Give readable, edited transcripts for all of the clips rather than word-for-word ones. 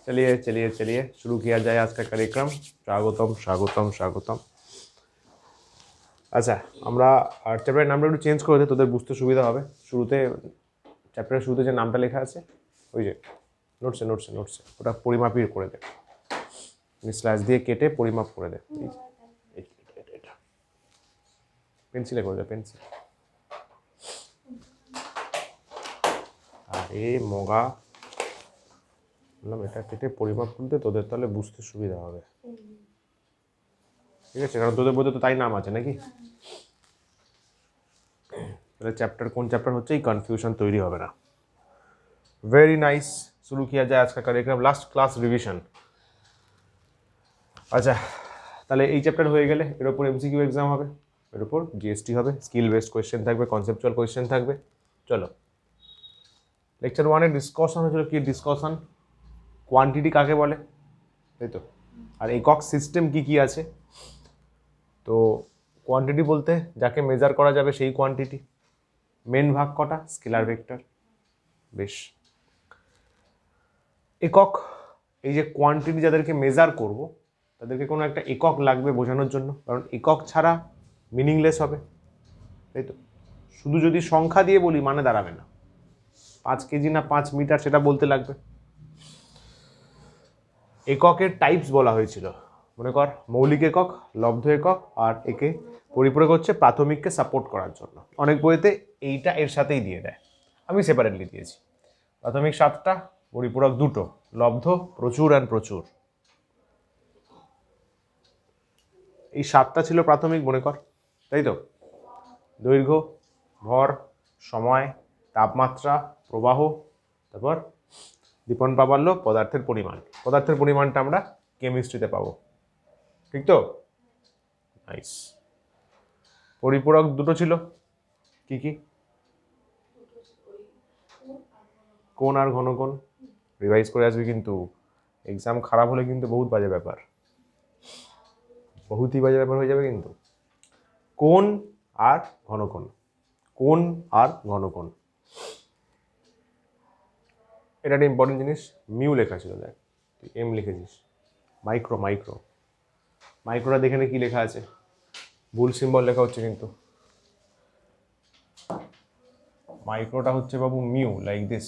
चलिए चलिए चलिए शुरू किया जाए आज का कार्यक्रम। स्वागतम स्वागतम स्वागतम। আচ্ছা আমরা চ্যাপ্টারের নামটা একটু চেঞ্জ করে দিই, তোদের বুঝতে সুবিধা হবে। শুরুতে চ্যাপ্টারের শুরুতে যে নামটা লেখা আছে ওই যে নোটসে নোটসে নোটসে ওটা পরিমাপই করে দে, স্ল্যাশ দিয়ে কেটে পরিমাপ করে দে। এটা পেন্সিলে করে দে, পেন্সিল। আরে মগা বললাম এটা কেটে পরিমাপ করতে, তোদের তাহলে বুঝতে সুবিধা হবে, ঠিক আছে? কারণ তোদের বইতে তো তাই নাম আছে নাকি? তাহলে চ্যাপ্টার কোন চ্যাপ্টার হচ্ছে এই কনফিউশন তৈরি হবে না। Very nice. शुरू किया जाए आज का कार्यक्रम, लास्ट क्लास रिविजन। আচ্ছা তাহলে এই চ্যাপ্টার হয়ে গেলে এর উপর এমসিকিউ এক্সাম হবে, এর উপর জিএসটি হবে, স্কিল বেসড কোয়েশ্চেন থাকবে, কনসেপচুয়াল কোয়েশ্চেন থাকবে। চলো লেকচার 1 এ ডিসকাশন হয়েছিল, কি ডিসকাশন? কোয়ান্টিটি কাকে বলে, তাই তো? আর একক সিস্টেম কি কি আছে। তো কোয়ান্টিটি বলতে যাকে মেজার করা যাবে সেই কোয়ান্টিটি। মেন ভাগ কটা? Scalar vector. বেশ। একক, এই যে কোয়ান্টিটি যাদেরকে মেজার করব তাদেরকে কোনো একটা একক লাগবে বোঝানোর জন্য, কারণ একক ছাড়া মিনিংলেস হবে, তাই তো? শুধু যদি সংখ্যা দিয়ে বলি মানে দাঁড়াবে না। 5 কেজি না 5 মিটার সেটা বলতে লাগবে। এককের টাইপস বলা হয়েছিল, মনে কর মৌলিক একক, লব্ধ একক, আর একে পরিপূরক হচ্ছে প্রাথমিককে সাপোর্ট করার জন্য। অনেক বইতে এইটা এর সাথেই দিয়ে দেয়, আমি সেপারেটলি দিয়েছি। প্রাথমিক 7টা, পরিপূরক 2টো, লব্ধ প্রচুর আর প্রচুর। এই 7টা ছিল প্রাথমিক, মনে কর, তাই তো? দৈর্ঘ্য, ভর, সময়, তাপমাত্রা, প্রবাহ, তারপর দীপন প্রাবল্য, পদার্থের পরিমাণ। পদার্থের পরিমাণটা আমরা কেমিস্ট্রিতে পাবো, ঠিক তো? নাইস। পরিপূরক 2টো ছিল, কি কি? কোণ আর ঘনকোণ। রিভাইজ করে আসবি কিন্তু, এক্সাম খারাপ হলে কিন্তু বহুত বাজে ব্যাপার, বহুতই বাজে ব্যাপার হয়ে যাবে কিন্তু। কোণ আর ঘনকোণ, কোণ আর ঘনকোণ, এটা একটা ইম্পর্টেন্ট জিনিস। মিউ লেখা ছিল, দেখ তুই এম লিখেছিস। মাইক্রো, মাইক্রো, মাইক্রোটা দেখে নে কি লেখা আছে। ভুল সিম্বল লেখা হচ্ছে কিন্তু। মাইক্রোটা হচ্ছে বাবু মিউ, লাইক দিস,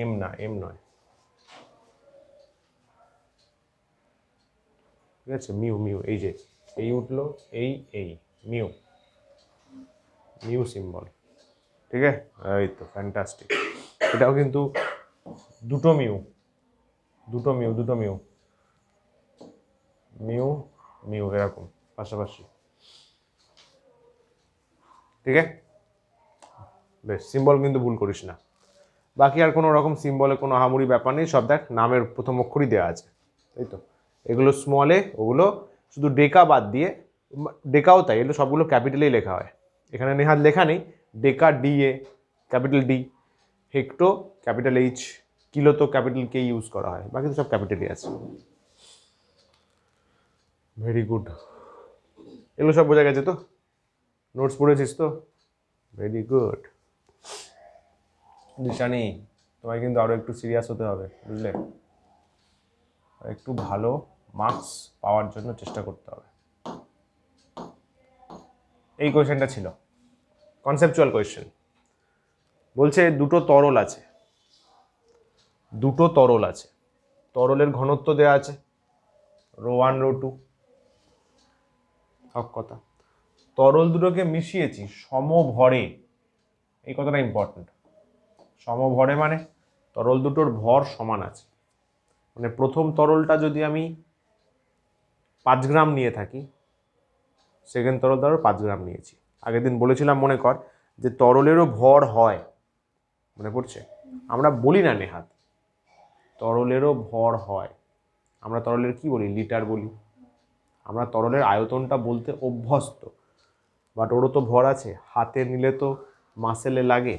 এম না, এম নয়, ঠিক আছে? মিউ, মিউ, এই যে এই উঠলো, এই মিউ, মিউ সিম্বল, ঠিক আছে? এই তো ফ্যান্টাস্টিক। এটাও কিন্তু 2টো মিউ, 2টো মিউ, 2টো মিউ, মিউ মিউ এরকম পাশাপাশি, ঠিক আছে? বেশ, সিম্বল কিন্তু ভুল করিস না। বাকি আর কোনো রকম সিম্বলে কোনো আহামরি ব্যাপার নেই, সব দেখ নামের প্রথম অক্ষরই দেওয়া আছে, তাই তো? এগুলো স্মলে, ওগুলো শুধু ডেকা বাদ দিয়ে, ডেকাও তাই, এগুলো সবগুলো ক্যাপিটালেই লেখা হয়। এখানে নেহাত লেখা নেই, deca D A, capital D, hecto capital H, kilo তো ক্যাপিটাল কে ইউজ করা হয়, বাকি তো সব ক্যাপিটালই আছে। ভেরি গুড, এগুলো সব বোঝা গেছে তো? নোটস পড়েছিস তো? Very good. দিশানি, তোমায় কিন্তু আরও একটু সিরিয়াস হতে হবে, বুঝলে? একটু ভালো মার্কস পাওয়ার জন্য চেষ্টা করতে হবে। এই কোয়েশ্চেনটা ছিল কনসেপচুয়াল কোয়েশ্চেন। বলছে দুটো তরল আছে, দুটো তরল আছে, তরলের ঘনত্ব দেওয়া আছে ρ1 ρ2, সব কথা। তরল দুটোকে মিশিয়েছি সমভরে, এই কথাটা ইম্পর্টেন্ট। সমভরে মানে তরল দুটোর ভর সমান আছে। মানে প্রথম তরলটা যদি আমি 5 গ্রাম নিয়ে থাকি, সেকেন্ড তরল ধরো 5 গ্রাম নিয়েছি। আগের দিন বলেছিলাম মনে কর যে তরলেরও ভর হয়, মনে পড়ছে? আমরা বলি না নেহাত, তরলেরও ভর হয়। আমরা তরলের কি বলি? লিটার বলি। আমরা তরলের আয়তনটা বলতে অভ্যস্ত, বাট ওরও তো ভর আছে। হাতে নিলে তো মাসেলে লাগে।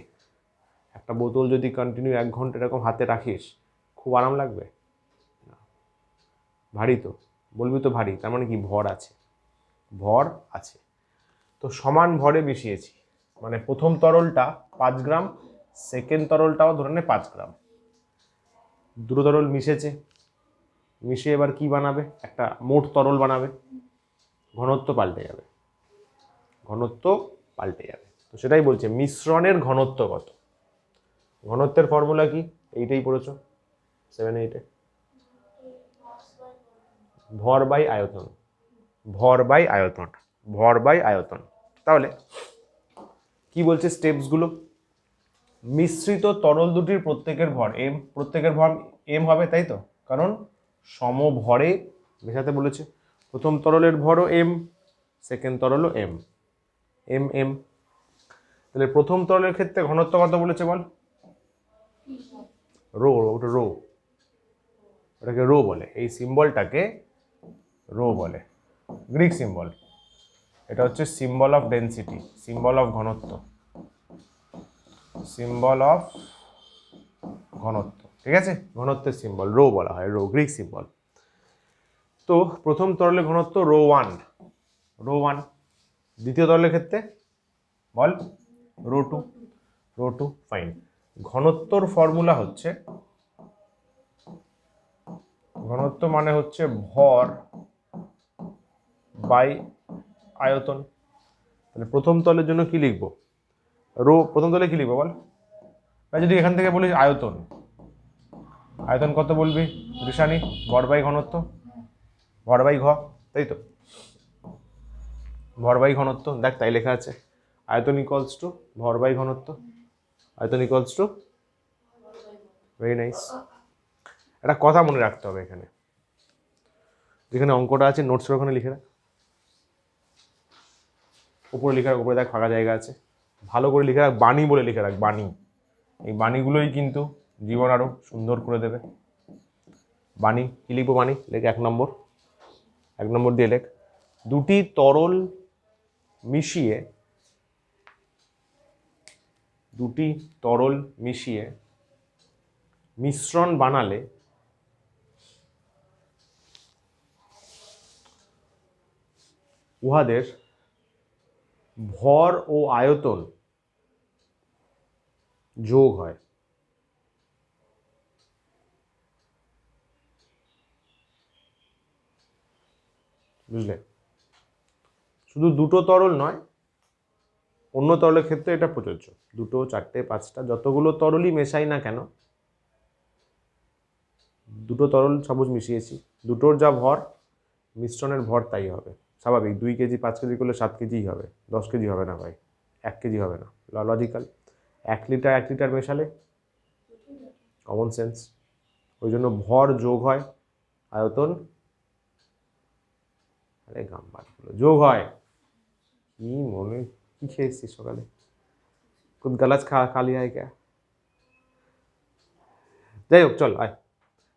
একটা বোতল যদি কন্টিনিউ 1 ঘন্টা এরকম হাতে রাখিস, খুব আরাম লাগবে না? ভারী তো, বলবি তো ভারী, তার মানে কি ভর আছে, ভর আছে। তো সমান ভরে মিশিয়েছি, মানে প্রথম তরলটা 5 গ্রাম, সেকেন্ড তরলটাও ধরে নে 5 গ্রাম। দুটো তরল মিশেছে, মিশে এবার কি বানাবে, একটা মোট তরল বানাবে, ঘনত্ব পাল্টে যাবে, ঘনত্ব পাল্টে যাবে। তো সেটাই বলছে মিশ্রণের ঘনত্ব কত। ঘনত্বের ফর্মুলা কি, এইটাই পড়েছো 7-8-এ, ভর বাই আয়তন, ভর বাই আয়তন, ভর বাই আয়তন। তাহলে কি বলছে স্টেপসগুলো, মিশ্রিত তরল দুটির প্রত্যেকের ভর এম, প্রত্যেকের ভর এম হবে, তাই তো, কারণ সমভরে মেশাতে বলেছে। প্রথম তরলের ভরও এম, সেকেন্ড তরলও এম, এম এম। তাহলে প্রথম তরলের ক্ষেত্রে ঘনত্ব কত বলেছে বল, রো, ওটা রো, ওটাকে রো বলে, এই সিম্বলটাকে রো বলে, গ্রিক সিম্বল। এটা হচ্ছে symbol of density, symbol of ঘনত্ব, সিম্বল অফ ঘনত্ব, ঠিক আছে, ঘনত্বের সিম্বল রো বলা হয়, রো, গ্রিক সিম্বল। তো প্রথম তরলের ঘনত্ব রো 1, রো 1। দ্বিতীয় তরলের ক্ষেত্রে বল রো 2, রো 2, ফাইন। ঘনত্বর ফর্মুলা হচ্ছে, ঘনত্ব মানে হচ্ছে ভর বাই আয়তন। তাহলে প্রথম তলের জন্য কি লিখবো, রো, প্রথম তলে কি লিখবো বল, যদি এখান থেকে বলিস আয়তন, আয়তন কত বলবি ঋষানি, ভর বাই ঘনত্ব, ভর বাই ঘ, তাই তো, ভর বাই ঘনত্ব, দেখ তাই লেখা আছে, আয়তন ইকুয়ালস টু ভর বাই ঘনত্ব, আয়তন ইকুয়ালস টু, ভেরি নাইস। একটা কথা মনে রাখতে হবে, এখানে যেখানে অঙ্কটা আছে নোটসের ওখানে লিখে রাখ, উপরে লিখে রাখ, উপরে দেখ ফাঁকা জায়গা আছে, ভালো করে লিখে রাখ, বাণী বলে লিখে রাখ, বাণী। এই বাণীগুলোই কিন্তু জীবন আরো সুন্দর করে দেবে। বাণী কি লিখবো, বাণী লেখ 1 নম্বর, 1 নম্বর দিয়ে লেখ, দুটি তরল মিশিয়ে, দুটি তরল মিশিয়ে মিশ্রণ বানালে উহাদের ভর ও আয়তন যোগ হয়। বুঝলে, শুধু দুটো তরল নয়, অন্য তরলের ক্ষেত্রে এটা প্রযোজ্য, 2, 4, 5টা যতগুলো তরলই মেশাই না কেন, দুটো তরল সবুজ মিশিয়েছি, দুটোর যা ভর, মিশ্রণের ভর তাই হবে, স্বাভাবিক। 2 কেজি 5 কেজি করলে 7 কেজিই হবে, 10 কেজি হবে না ভাই, 1 কেজি হবে না, লজিক্যাল। 1 লিটার 1 লিটার মেশালে কমন সেন্স, ওই জন্য ভর যোগ হয়, আয়তন, আরে গাম্বারগুলো যোগ হয়। কি মনে, কি খেয়েছিস সকালে, খুব গালাজ খা লিয়া है क्या? যাই হোক চল আয়।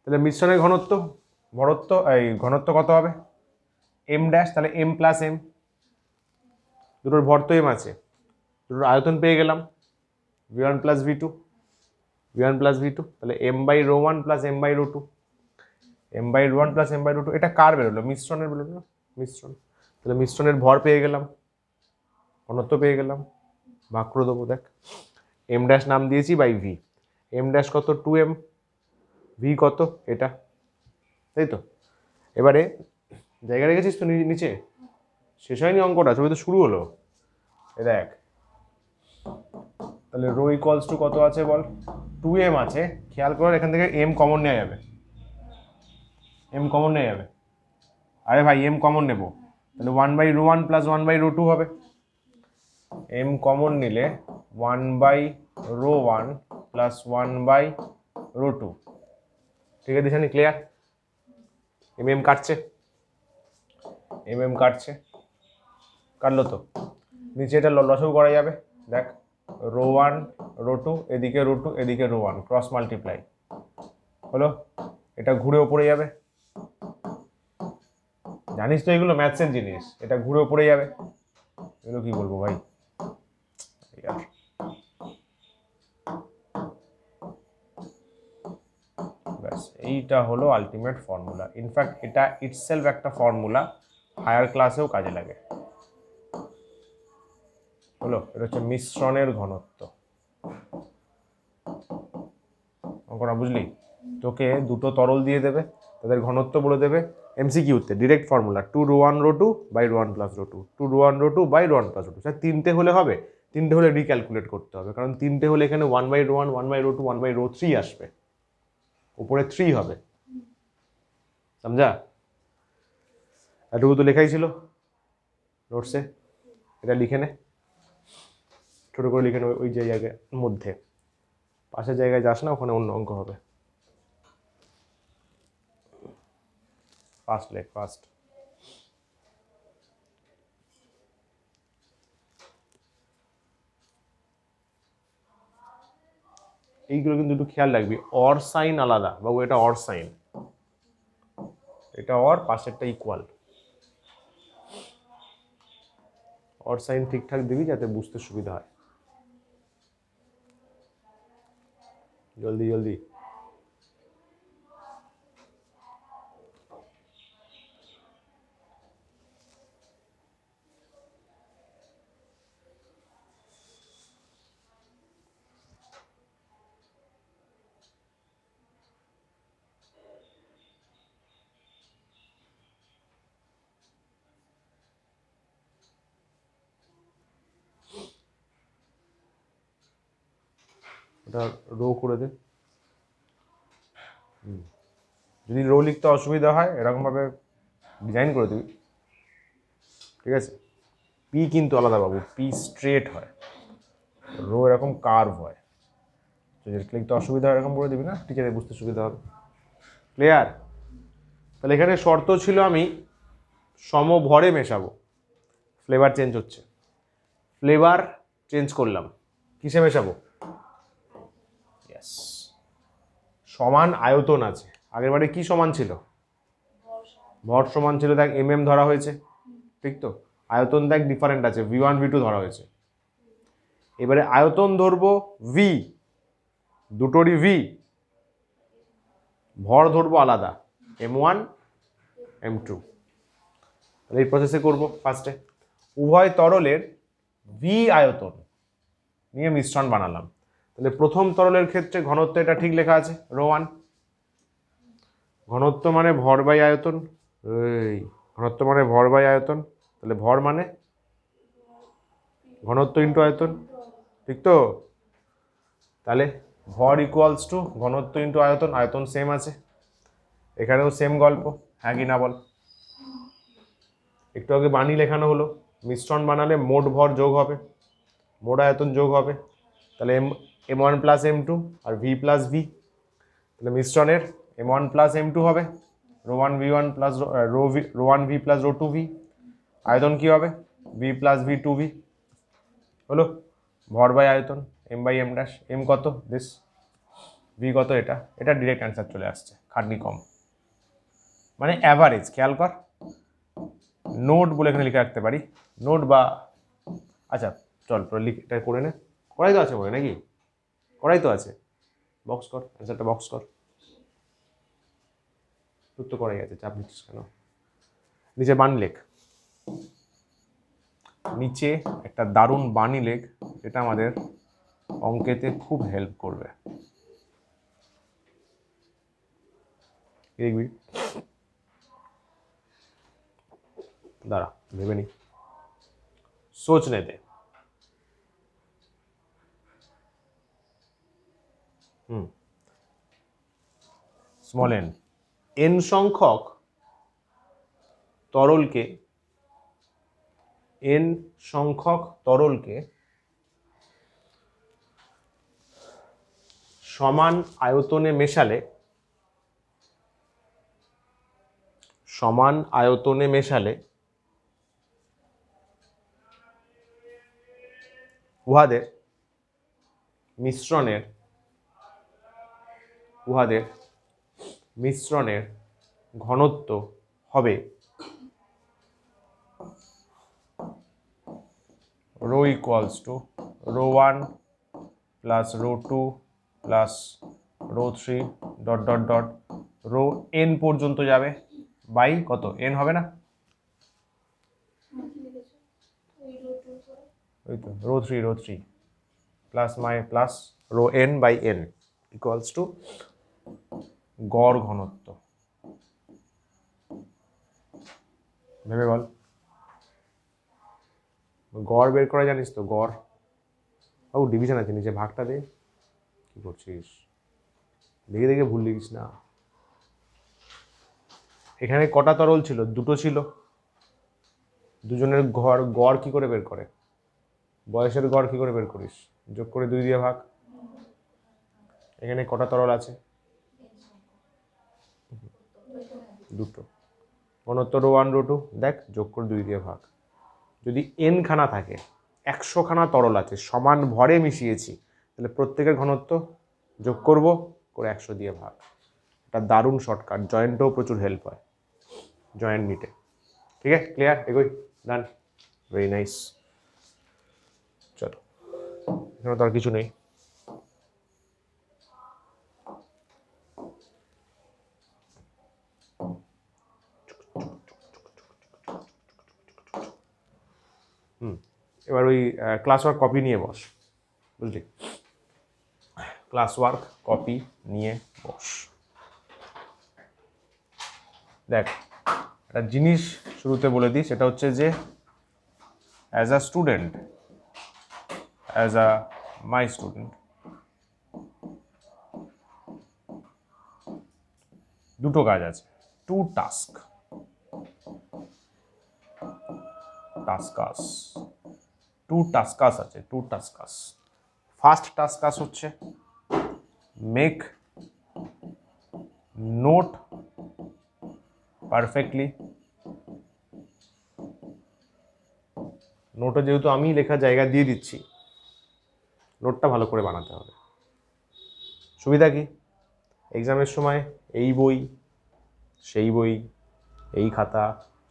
তাহলে মিশ্রণের ঘনত্ব, ভরত্ব, এই ঘনত্ব কত হবে, এম ড্যাশ, তাহলে এম প্লাস এম, দুটোর ভর তো এম আছে, দুটোর আয়তন পেয়ে গেলাম v1 plus v2, v1 plus v2, তাহলে m by rho 1 plus m by rho 2, m by rho 1 plus m by rho 2, এটা কার বেরোলো, মিশ্রণের বেরোলো না, মিশ্রণ। তাহলে মিশ্রণের ভর পেয়ে গেলাম, ঘনত্ব পেয়ে গেলাম, ভাগ করে দেবো, দেখ এম ড্যাশ নাম দিয়েছি বাই ভি, এম ড্যাশ কত 2m, ভি কত এটা, তাই তো। এবারে জায়গা রেখেছিস তো নিচে, শেষ হয়নি অঙ্কটা, ছবি তো শুরু হলো, এ দেখ। তাহলে রো ইকুয়ালস টু কত আছে বল, 2m আছে, খেয়াল কর এখান থেকে m কমন নেওয়া যাবে, m কমন নেওয়া যাবে, আরে ভাই m কমন নেব, তাহলে 1 by rho 1 plus 1 by rho 2 হবে, m কমন নিলে 1 by rho 1 plus 1 by rho 2, ঠিক আছে দিশানি, ক্লিয়ার। এম কাটছে, কাটছে, কাটলো তো, নিচে এটা লসাগু করা যাবে, দেখ রো 1 রো 2, এদিকে রো 2 এদিকে রো 1, ক্রস মাল্টিপ্লাই হলো, এটা ঘুরে ওপরে যাবে, জানিস তো এগুলো ম্যাথসের জিনিস, এটা ঘুরে ওপরে যাবে, এগুলো কি বলবো ভাই, ব্যাস এইটা হলো আলটিমেট ফর্মুলা। ইনফ্যাক্ট এটা ইটসেলফ একটা ফর্মুলা, হায়ার ক্লাসেও কাজে লাগে। হলো, এটা হচ্ছে মিশ্রণের ঘনত্ব, অঙ্কটা বুঝলি? তোকে দুটো তরল দিয়ে দেবে, তাদের ঘনত্ব বলে দেবে, এমসিকিউতে ডিরেক্ট ফর্মুলা 2ρ1ρ2/ρ1 + ρ2, 2ρ1ρ2/ρ1 + ρ2। তিনটে হলে হবে, তিনটে হলে রিক্যালকুলেট করতে হবে, কারণ তিনটে হলে এখানে 1/ρ1 1/ρ2 1/ρ3 আসবে, উপরে 3 হবে, সমঝা? এটুকু তো লেখাই ছিল নোটসে, এটা লিখে নে, ছোটো করে লিখে নে ওই যে জায়গায় মধ্যে, পাশের জায়গায় যাস না, ওখানে অন্য অঙ্ক হবে। ফার্স্ট লেখ ফার্স্ট। এইগুলো কিন্তু একটু খেয়াল রাখবি, অর সাইন আলাদা বাবু, এটা অর সাইন, এটা অর, পাশেরটা ইকুয়াল, অর সাইন ঠিকঠাক দিবি যাতে বুঝতে সুবিধা হয়। জলদি জলদি। ওটা রো করে দে। যদি রো লিখতে অসুবিধা হয় এরকমভাবে ডিজাইন করে দিবি, ঠিক আছে? পি কিন্তু আলাদা বাবু, পি স্ট্রেট হয়, রো এরকম কার্ভ হয়, যদি লিখতে অসুবিধা হয় এরকম করে দিবি না, টিচারের বুঝতে সুবিধা হবে। ক্লিয়ার? তাহলে এখানে শর্ত ছিল আমি সমভরে মেশাবো, ফ্লেভার চেঞ্জ হচ্ছে, ফ্লেভার চেঞ্জ করলাম, কিসে মেশাবো? ইয়েস, সমান আয়তন আছে, আগের বারে কি সমান ছিল? ভর সমান ছিল, দেখ ধরা হয়েছে, ঠিক তো? আয়তন দেখ ডিফারেন্ট আছে, V1 V2 ধরা হয়েছে। এবারে আয়তন ধরবো ভি, দুটোরই ভি, ভর ধরবো আলাদা, M1 M2। এই প্রসেসে করবো ফার্স্টে, উভয় তরলের ভি আয়তন নিয়ে মিশ্রণ বানালাম। তাহলে প্রথম তরলের ক্ষেত্রে ঘনত্ব এটা ঠিক লেখা আছে, ρ1, ঘনত্ব মানে ভর বাই আয়তন, এই ঘনত্ব মানে ভর বাই আয়তন, তাহলে ভর মানে ঘনত্ব ইন্টু আয়তন, ঠিক তো? তাহলে ভর ইকুয়ালস টু ঘনত্ব ইন্টু আয়তন, আয়তন সেম আছে, এখানেও সেম গল্প, হ্যাঁ কি না বল? একটু আগে বানি লেখানো হলো, মিশ্রণ বানালে মোট ভর যোগ হবে, মোট আয়তন যোগ হবে, তাহলে M1 + M2 আর V + V, তাহলে মিশ্রণের M1 + M2 হবে, ρ1 V1 + ρ1 V + ρ2 V, আয়তন কি হবে? V + V 2V হলো, ভর বাই আয়তন M/m', M কত? দিস, V কত? এটা, এটা ডিরেক্ট অ্যান্সার চলে আসছে, খাটনি কম, মানে অ্যাভারেজ। খেয়াল কর, নোট বলে এখানে লিখে রাখতে পারি, নোট বা, আচ্ছা চল এটা করে নে, করাই তো আছে বলে নাকি? করাই তো আছে, বক্স কর, অ্যান্সারটা বক্স কর, তোর তো করাই আছে, চাপ নিচ্ছিস কেন? নিচে বানি লেখ, নিচে একটা দারুণ বানি লেখ, এটা আমাদের অঙ্কেতে খুব হেল্প করবে। দেখবি, দাঁড়া ভেবে নি, সোচনে দে। স্মল এন, এন সংখ্যক তরলকে, এন সংখ্যক তরলকে সমান আয়তনে মেশালে, সমান আয়তনে মেশালে উহাদের মিশ্রণের, উহাদের মিশ্রণের ঘনত্ব হবে rho equals to ρ1 + ρ2 + ρ3 dot dot dot, rho N পর্যন্ত যাবে, বাই কত? এন হবে না? ওই তো ρ3 plus my plus rho N by N equals to গড় ঘনত্ব, ভেবে বল। গড় বের করা জানিস তো, গড়। ও ডিভিশন আছে নিচে, ভাগটা দে। কি করছিস, দেখে দেখে ভুল লিখিস না। এখানে কটা তরল ছিল? দুটো ছিল। দুজনের গড় কি করে বের করে? বয়সের গড় কি করে বের করিস? যোগ করে 2 দিয়ে ভাগ। এখানে কটা তরল আছে? দুটো। ঘনত্ব ρ1 ρ2, দেখ, যোগ করে 2 দিয়ে ভাগ। যদি n খানা থাকে, 100 খানা তরল আছে, সমান ভরে মিশিয়েছি, তাহলে প্রত্যেকের ঘনত্ব যোগ করব, করে 100 দিয়ে ভাগ। এটা দারুণ শর্টকাট, জয়েন্টেও প্রচুর হেল্প হয়, জয়েন্ট নিটে। ঠিক আছে, ক্লিয়ার? এগোই, ডান, ভেরি নাইস। চলো, এখানে তো আর কিছু নেই। এবার ওই ক্লাস ওয়ার্ক কপি নিয়ে বস, বুঝলি? ক্লাস ওয়ার্ক কপি নিয়ে বস। দেখ, একটা জিনিস শুরুতে বলে দিই, সেটা হচ্ছে যে as a student, as a my student, দুটো কাজ আছে, টু টাস্ক, টাস্কাস, টু টাস্কাস আছে, টু টাস্কাস। ফার্স্ট টাস্কাস হচ্ছে মেক নোট পারফেক্টলি। নোটে যেহেতু আমি লেখার জায়গা দিয়ে দিচ্ছি, নোটটা ভালো করে বানাতে হবে। সুবিধা কি? এক্সামের সময় এই বই সেই বই, এই খাতা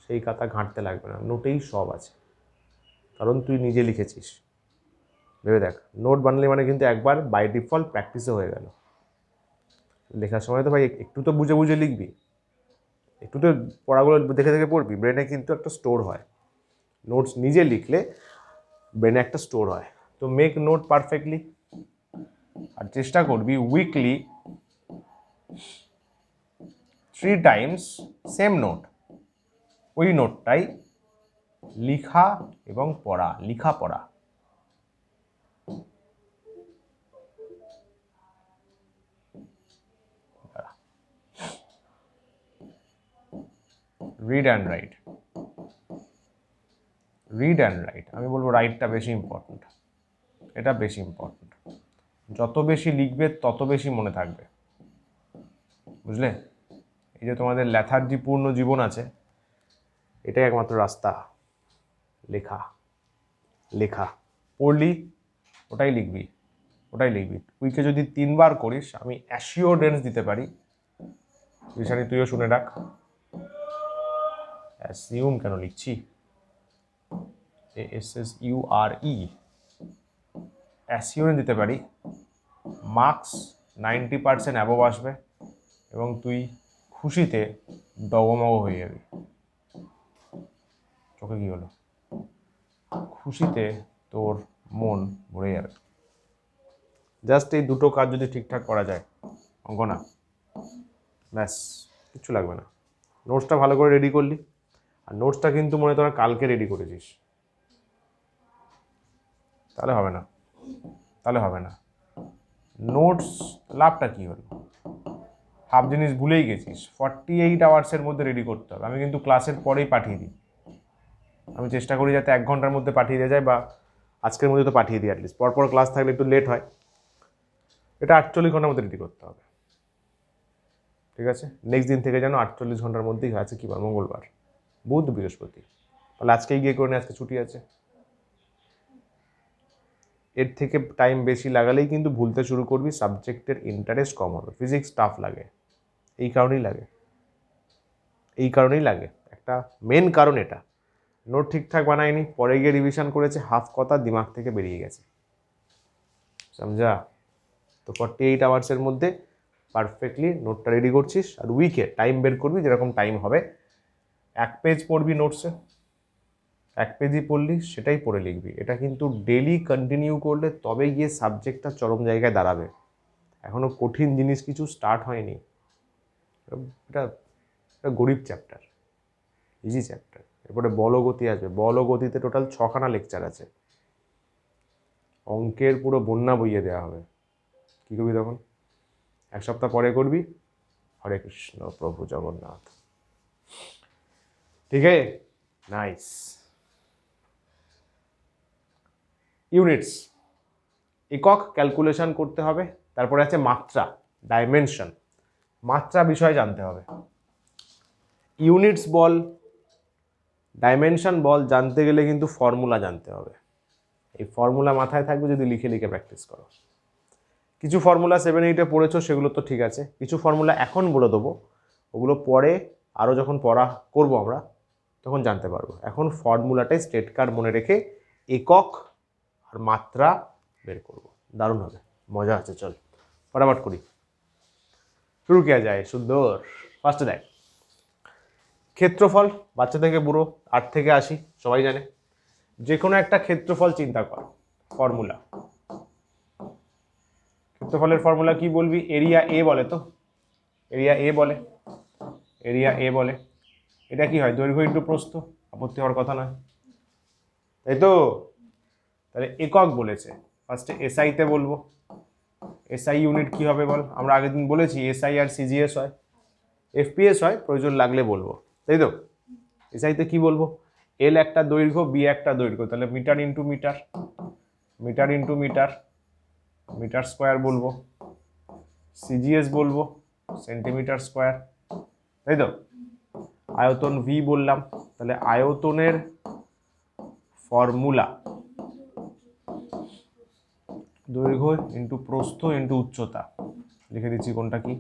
সেই খাতা ঘাঁটতে লাগবে না, নোটেই সব আছে, কারণ তুই নিজে লিখেছিস। ভেবে দেখ, নোট বানালে মানে কিন্তু একবার বাই ডিফল্ট প্র্যাকটিসও হয়ে গেল। লেখার সময় তো ভাই একটু তো বুঝে বুঝে লিখবি, একটু তো পড়াগুলো দেখে দেখে পড়বি, ব্রেনে কিন্তু একটা স্টোর হয়। নোটস নিজে লিখলে ব্রেনে একটা স্টোর হয়। তো মেক নোট পারফেক্টলি, আর চেষ্টা করবি উইকলি 3 টাইমস সেম নোট, ওই নোটটাই লিখা এবং পড়া, লিখা পড়া। Read and right, read and right, আমি বলবো রাইটটা বেশি ইম্পর্ট্যান্ট, এটা বেশি ইম্পর্ট্যান্ট। যত বেশি লিখবে তত বেশি মনে থাকবে, বুঝলে? এই যে তোমাদের ল্যাথার্জিপূর্ণ জীবন আছে, এটাই একমাত্র রাস্তা, লেখা। লেখা পড়লি ওটাই লিখবি, ওটাই লিখবি। উইকে যদি 3 বার করিস, আমি অ্যাসিওরেন্স দিতে পারি, রিসানি তুইও শুনে রাখ, অ্যাসিউম কেন লিখছি, ASSURE, অ্যাসিওরেন্স দিতে পারি মার্কস 90% অ্যাবভ আসবে, এবং তুই খুশিতে ডগমগ হয়ে যাবি। চোখে কি হলো? খুশিতে তোর মন ভরে যাবে। জাস্ট এই দুটো কাজ যদি ঠিকঠাক করা যায়, অঙ্ক না, ব্যাস কিচ্ছু লাগবে না। নোটসটা ভালো করে রেডি করলি, আর নোটসটা কিন্তু মনে তোরা কালকে রেডি করেছিস, তাহলে হবে না, তাহলে হবে না। নোটস লাভটা কী হলো? হাফ জিনিস ভুলেই গেছিস, 48 আওয়ার্সের মধ্যে রেডি করতে হবে। আমি কিন্তু ক্লাসের পরেই পাঠিয়ে দিই, আমি চেষ্টা করি যাতে 1 ঘন্টার মধ্যে পাঠিয়ে দেওয়া যায়, বা আজকের মধ্যে তো পাঠিয়ে দিই অ্যাটলিস্ট। পরপর ক্লাস থাকলে একটু লেট হয়, এটা 48 ঘন্টার মধ্যে রেডি করতে হবে, ঠিক আছে? নেক্সট দিন থেকে যেন 48 ঘন্টার মধ্যেই আছে। কি বার? মঙ্গলবার, বুধ, বৃহস্পতি, তাহলে আজকেই গিয়ে করে নে, আজকে ছুটি আছে। এর থেকে টাইম বেশি লাগালেই কিন্তু ভুলতে শুরু করবি, সাবজেক্টের ইন্টারেস্ট কম হবে। ফিজিক্স টাফ লাগে, এই কারণেই লাগে, এই কারণেই লাগে, একটা মেন কারণ এটা। নোট ঠিকঠাক বানায়নি, পরে গিয়ে রিভিশন করেছে, হাফ কথা দিমাগ থেকে বেরিয়ে গেছে, সমঝা? তো 48 আওয়ার্সের মধ্যে পারফেক্টলি নোটটা রেডি করছিস, আর উইকে টাইম বের করবি, যেরকম টাইম হবে 1 পেজ পড়বি নোটসে, 1 পেজই পড়লি, সেটাই পড়ে লিখবি। এটা কিন্তু ডেলি কন্টিনিউ করলে তবে গিয়ে সাবজেক্টটা চরম জায়গায় দাঁড়াবে। এখনও কঠিন জিনিস কিছু স্টার্ট হয়নি, এটা এটা গরিব চ্যাপ্টার, ইজি চ্যাপ্টার। এরপরে বল ও গতি আসবে। বল ও গতিতে টোটাল 6খানা লেকচার আছে, অঙ্কের পুরো বন্যা বইয়ে দেওয়া হবে। কী করবি তখন? 1 সপ্তাহ পরে করবি। হরে কৃষ্ণ প্রভু জগন্নাথ। ঠিক আছে, নাইস। ইউনিটস, একক ক্যালকুলেশন করতে হবে। তারপরে আছে মাত্রা, ডাইমেনশন। মাত্রা বিষয় জানতে হবে। ইউনিটস বল, ডাইমেনশন বল জানতে গেলে কিন্তু ফর্মুলা জানতে হবে। এই ফর্মুলা মাথায় থাকবে যদি লিখে লিখে প্র্যাকটিস করো। কিছু ফর্মুলা 7-8-এ পড়েছো, সেগুলো তো ঠিক আছে। কিছু ফর্মুলা এখন বলে দেবো, ওগুলো পরে আরও যখন পড়া করবো আমরা তখন জানতে পারবো। এখন ফর্মুলাটাই স্টেট কার্ড মনে রেখে একক আর মাত্রা বের করব। দারুণ হবে, মজা আছে। চল ফটাফট করি, শুরু কিয়া যায়। সুন্দর। ফার্স্টে দেখ, ক্ষেত্রফল। বাচ্চা থেকে বুড়ো, 8 থেকে 80 সবাই জানে। যে কোনো একটা ক্ষেত্রফল চিন্তা কর। ফর্মুলা, ক্ষেত্রফলের ফর্মুলা কি বলবি? এরিয়া এ বলে তো, এরিয়া এ বলে, এরিয়া এ বলে। এটা কি হয়? দৈর্ঘ্য ইন্টু প্রস্থ। আপত্তি হওয়ার কথা নয়, তাই তো? তাহলে একক বলেছে, ফার্স্টে এসআইতে বলবো। এসআই ইউনিট কি হবে বল? আমরা আগের দিন বলেছি এসআই আর সিজিএস হয়, এফপিএস হয়, প্রয়োজন লাগলে বলবো, তাই তো? এসআইতে কি বলবো? এল একটা দৈর্ঘ্য, বি একটা দৈর্ঘ্য, তাহলে metre into metre, metre into metre, metre square বলবো। সিজিএস বলবো সেন্টিমিটার স্কোয়ার, তাই তো? আয়তন ভি বললাম, তাহলে আয়তনের ফর্মুলা দৈর্ঘ্য ইন্টু প্রস্থ ইন্টু উচ্চতা। লিখে দিচ্ছি কোনটা কি।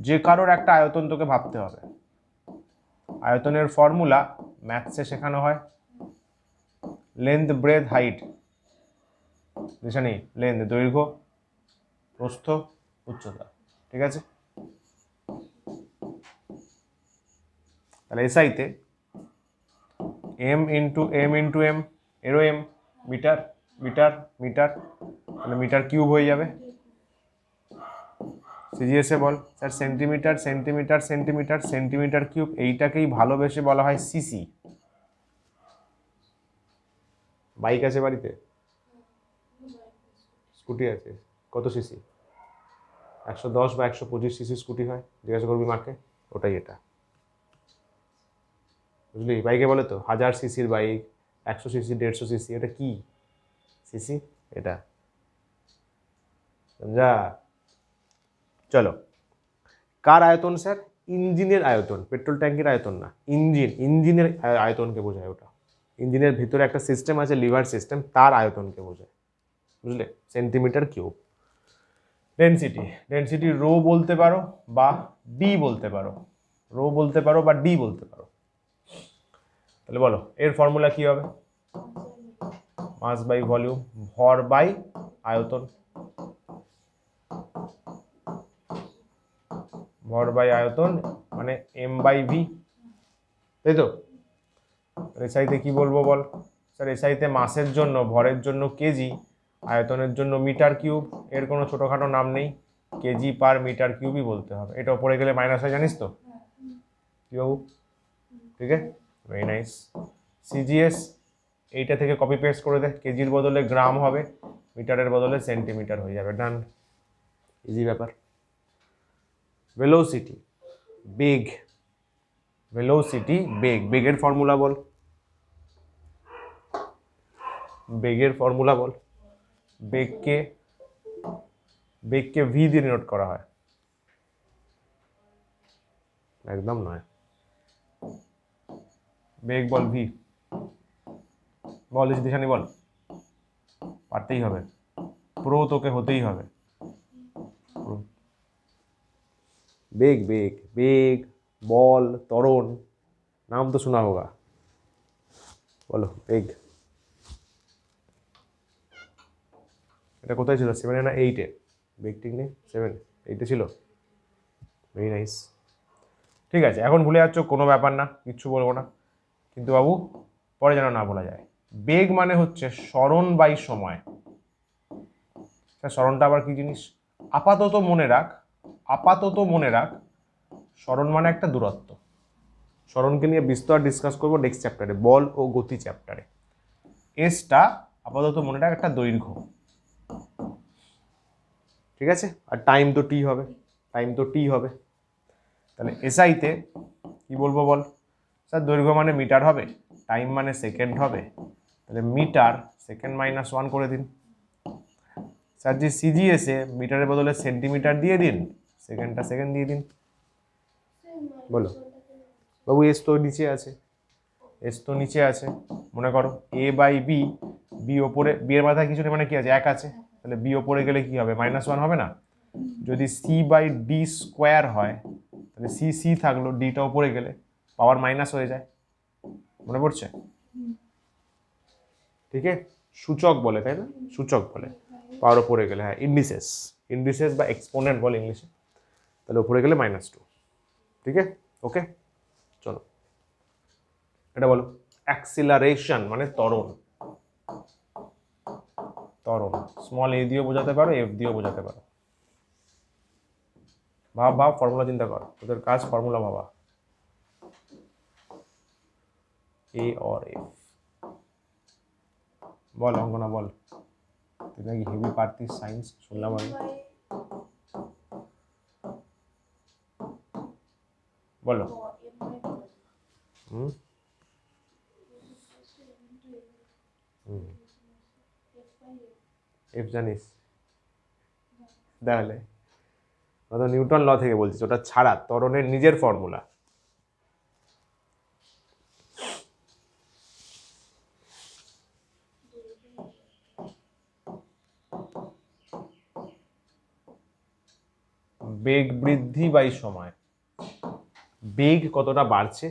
যে কারোর একটা আয়তন তোকে ভাবতে হবে। আয়তনের ফর্মুলা ম্যাথসে শেখানো হয়, লেন্থ ব্রেথ হাইট। জানি লেন্থ দৈর্ঘ্য, প্রস্থ, উচ্চতা, ঠিক আছে? তাহলে এসআইতে M into M into M, এরও এম, মিটার মিটার মিটার, তাহলে মিটার কিউব হয়ে যাবে। সিজিএসে বল sir centimetre centimetre centimetre, centimetre cube. এইটাকেই ভালোবেসে বলা হয় সিসি। বাইক আছে বাড়িতে? স্কুটি আছে? কত সিসি? 110 বা 125 সিসি স্কুটি হয়, জিজ্ঞাসা করবি মাকে। ওটাই এটা, বুঝলি? বাইকে বলে তো 1000 সিসির বাইক, 100 সিসি, 150 সিসি। এটা কি সিসি? এটা, যা। চলো, কার আয়তন স্যার? ইঞ্জিনের আয়তন, পেট্রোল ট্যাঙ্কির আয়তন না। ইঞ্জিনের আয়তনকে বোঝায় ওটা। ইঞ্জিনের ভিতরে একটা সিস্টেম আছে, লিভার সিস্টেম, তার আয়তনকে বোঝায়, বুঝলে? Centimetre cube. Density, density rho বলতে পারো বা ডি বলতে পারো, রো বলতে পারো বা ডি বলতে পারো। তাহলে বলো এর ফর্মুলা কি হবে? মাস বাই ভলিউম, ভর বাই আয়তন, ভর বাই আয়তন মানে এম বাই ভি, তাই তো? এসআইতে কি বলবো বল? স্যার এসআইতে মাসের জন্য, ভরের জন্য কেজি, আয়তনের জন্য মিটার কিউব। এর কোনো ছোটোখাটো নাম নেই, কেজি পার মিটার কিউবই বলতে হবে। এটা ওপরে গেলে মাইনাস হয়, জানিস তো কি বাবু? ঠিক আছে, ভেরি নাইস। সিজিএস এইটা থেকে কপি পেস্ট করে দে, কেজির বদলে গ্রাম হবে, মিটারের বদলে সেন্টিমিটার হয়ে যাবে। ডান, ইজি ব্যাপার। ভেলোসিটি, বেগ, ভেলোসিটি বেগ। বেগের ফর্মুলা বল, বেগের ফর্মুলা বল। বেগকে বেগকে ভি দিয়ে ডিনোট করা হয়। একদম নয়, বেগ বল ভি বল, দিশানি বল। পারতেই হবে, প্রো তোকে হতেই হবে। বেগ বেগ বেগ, বল, ত্বরণ, নাম তো শোনা হোগা। বলো বেগ। এটা কোথায় ছিল? 7 না 8-এ? বেগ ঠিক নেই, 7 8-এ ছিল। Very nice. ঠিক আছে, এখন ভুলে যাচ্ছ, কোনো ব্যাপার না, কিচ্ছু বলবো না, কিন্তু বাবু পরে যেন না বলা যায়। বেগ মানে হচ্ছে সরণ বাই সময়। সরণটা আবার কি জিনিস? আপাতত মনে রাখ, আপাতত মনে রাখ সরণ মানে একটা দূরত্ব। সরণকে নিয়ে বিস্তর ডিসকাস করবো নেক্সট চ্যাপ্টারে, বল ও গতি চ্যাপ্টারে। এসটা আপাতত মনে রাখ একটা দৈর্ঘ্য, ঠিক আছে? আর টাইম তো টি হবে, টাইম তো টি হবে। তাহলে এসআইতে কি বলবো বল? স্যার দৈর্ঘ্য মানে মিটার হবে, টাইম মানে সেকেন্ড হবে, তাহলে মিটার সেকেন্ড মাইনাস 1 করে দিন। স্যার যে সিজিএসে মিটারের বদলে সেন্টিমিটার দিয়ে দিন, সেকেন্ডটা সেকেন্ড দিয়ে দিন। বলো বাবু, এস তো নিচে আছে, এস তো নিচে আছে, মনে করো এ বাই বি, বি ওপরে, বি এর মাথায় কিছু নেই মানে কি আছে, এক আছে, তাহলে বি ওপরে গেলে কি হবে, -1 হবে না? যদি সি বাই ডি স্কোয়ার হয় তাহলে সি সি থাকলো, ডিটা ওপরে গেলে পাওয়ার মাইনাস হয়ে যায়, মনে পড়ছে? ঠিক আছে, সূচক বলে তাই না, সূচক বলে পাওয়ার ওপরে গেলে, হ্যাঁ ইন্ডিসেস, ইন্ডিসেস বা এক্সপোনেন্ট বলে ইংলিশে, তাহলে ওপরে গেলে -2। ঠিক আছে, ওকে চলো এটা বলো। অ্যাক্সিলারেশন মানে ত্বরণ, ত্বরণ স্মল এ দিয়েও বোঝাতে পারো, এফ দিয়েও বোঝাতে পারো। ভাব ভাব, ফর্মুলা চিন্তা কর, তোদের কাজ ফর্মুলা ভাবা, এ অর এফ। বল অঙ্কনা বল, তুই নাকি হেভি পারতিস সায়েন্স শুনলাম আমি। বলো। এফ জানিস? তাহলে ওটা নিউটন ল থেকে বলছিস, ওটা ছাড়া ত্বরণের নিজের ফর্মুলা। বেগ বৃদ্ধি বাই সময়, বেগ কতটা বাড়ছে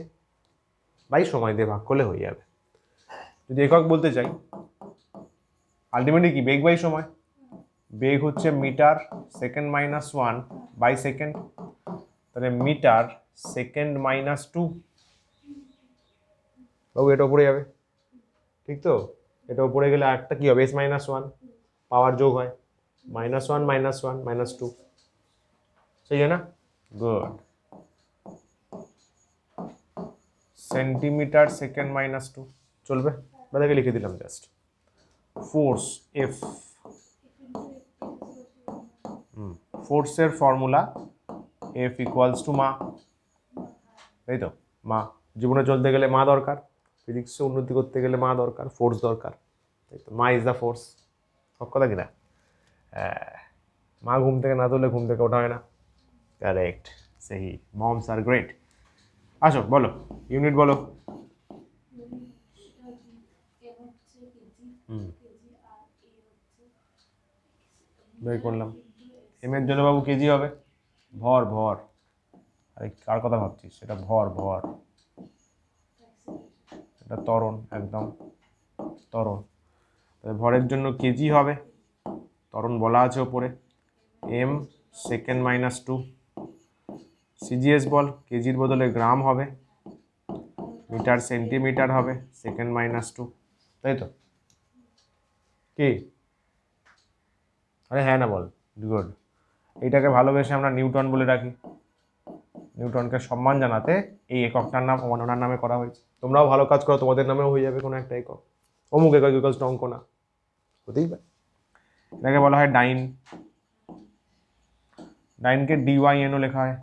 বাই সময় দিয়ে ভাগ করলে হয়ে যাবে। যদি একক বলতে চাই, আলটিমেটলি কি বেগ বাই সময়, বেগ হচ্ছে মিটার সেকেন্ড -1 বাই সেকেন্ড, তাহলে মিটার সেকেন্ড -2। বাবু এটা উপরে যাবে, ঠিক তো? এটা উপরে গেলে আরেকটা কি হবে, s-1, পাওয়ার যোগ হয়, -1 -1 -2, সেই না? গুড। সেন্টিমিটার সেকেন্ড -2 চলবে, বাদাকে লিখে দিলাম জাস্ট। ফোর্স এফ, ফোর্সের ফর্মুলা এফ ইকুয়ালস টু মা, তাই তো? মা, জীবনে চলতে গেলে মা দরকার, ফিজিক্সে উন্নতি করতে গেলে মা দরকার, ফোর্স দরকার, তাই তো? মা ইজ দ্য ফোর্স, সব কথা কিনা? মা ঘুম থেকে না তুললে ঘুম থেকে ওঠা হয় না, কারেক্ট, সেই মমস আর গ্রেট। আসো বলো, ইউনিট বলো। বের করলাম, এম এর জন্য বাবু কেজি হবে, ভর ভর, আরে কার কথা ভাবছিস, সেটা ভর ভর, এটা ত্বরণ, একদম ত্বরণ, ভরের জন্য কেজি হবে, ত্বরণ বলা আছে ওপরে, এম সেকেন্ড -2। সিজিএস বল, কেজির বদলে গ্রাম হবে, মিটার সেন্টিমিটার হবে, সেকেন্ড -2, তাই তো? কি? আরে হ্যাঁ না বল, গুড। এইটাকে ভালোবেসে আমরা নিউটন বলে রাখি, নিউটনকে সম্মান জানাতে এই এককটার নাম ওনার নামে করা হয়েছে। তোমরাও ভালো কাজ করো, তোমাদের নামেও হয়ে যাবে কোনো একটা একক, অমুক একক ইকুয়ালস টু অঙ্ক না, হতেই পারে। এটাকে বলা হয় ডাইন, ডাইনকে ডিওয়াইএনও লেখা হয়,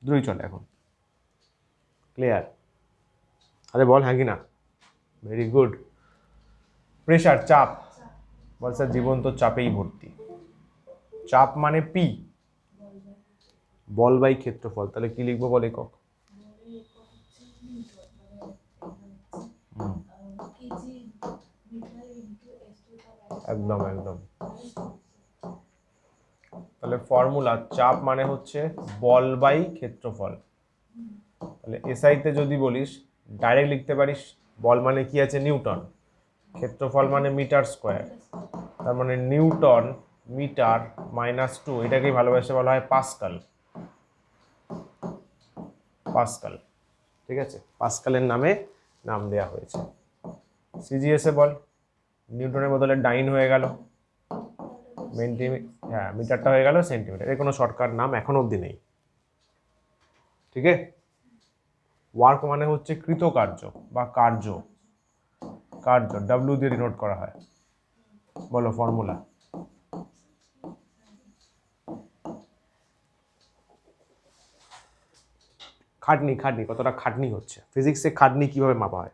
দুটোই চলে এখন, ক্লিয়ার? আরে বল হ্যাঁ কি না? Very good. প্রেশার, চাপ, বল স্যার জীবন তো চাপেই ভর্তি। চাপ মানে পি, বল বাই ক্ষেত্রফল, তাহলে কি লিখবো বল একক? একদম একদম, তাহলে ফর্মুলা চাপ মানে হচ্ছে বল বাই ক্ষেত্রফল। তাহলে এসআইতে যদি বলিস ডাইরেক্ট লিখতে পারিস, বল মানে কি আছে, নিউটন, ক্ষেত্রফল মানে মিটার স্কোয়ার, তার মানে নিউটন মিটার -2, এটাকেই ভালোবাসে বলা হয় পাস্কাল, পাস্কাল, ঠিক আছে? পাস্কালের নামে নাম দেয়া হয়েছে। সিজিএসে বল, নিউটনের বদলে ডাইন হয়ে গেল, হ্যাঁ মিটারটা হয়ে গেল সেন্টিমিটার, এর কোনো শর্টকাট নাম এখনো অবধি নেই। ঠিক আছে। ওয়ার্ক মানে হচ্ছে কৃতকার্য বা কার্য, কার্য ডাব্লিউ দিয়ে ডিনোট করা হয়। বলো ফর্মুলা। খাটনি, খাটনি কতটা খাটনি হচ্ছে, ফিজিক্সে খাটনি কিভাবে মাপা হয়?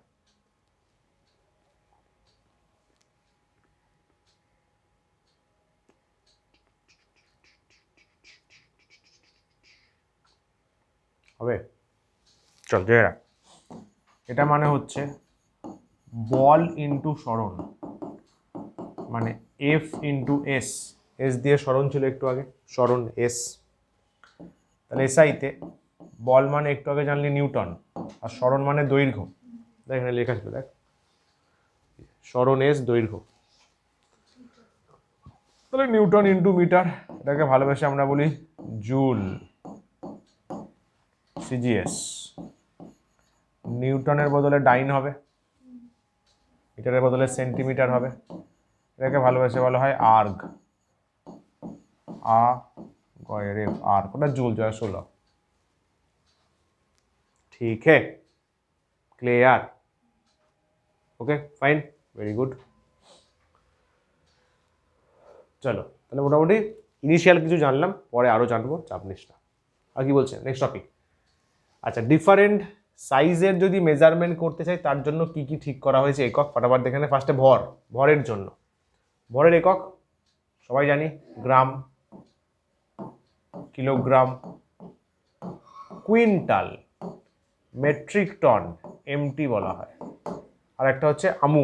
হবে, চল জেনে রাখ। এটা মানে হচ্ছে বল ইন্টু সরণ, মানে এফ ইন্টু এস, এস দিয়ে সরণ ছিল একটু আগে, সরণ এস। তাহলে এসআইতে বল মানে একটু আগে জানলি নিউটন, আর সরণ মানে দৈর্ঘ্য, দেখ এখানে লেখা ছিল, দেখ সরণ এস দৈর্ঘ্য, তাহলে নিউটন ইন্টু মিটার, এটাকে ভালোবেসে আমরা বলি জুল, সিজিএস। নিউটনের বদলে ডাইন হবে, মিটারের বদলে সেন্টিমিটার হবে, এটাকে ভালোবেসে বলা হয় আর্গ, रे आर्क, ওটা जूल जो है 16। ठीक है, clear, okay fine, very good. চলো তাহলে মোটামুটি ইনিশিয়াল কিছু জানলাম, পরে আরও জানবো, চাপ নিস না। আর কি বলছে নেক্সট টপিক? আচ্ছা, ডিফারেন্ট সাইজের যদি মেজারমেন্ট করতে চাই তার জন্য কি কি ঠিক করা হয়েছে একক, ফটাফট দেখে নে। ফার্স্টে ভর, ভরের জন্য ভরের একক সবাই জানি, gram, kilogram, quintal, metric ton, MT বলা হয়। আর একটা হচ্ছে আমু,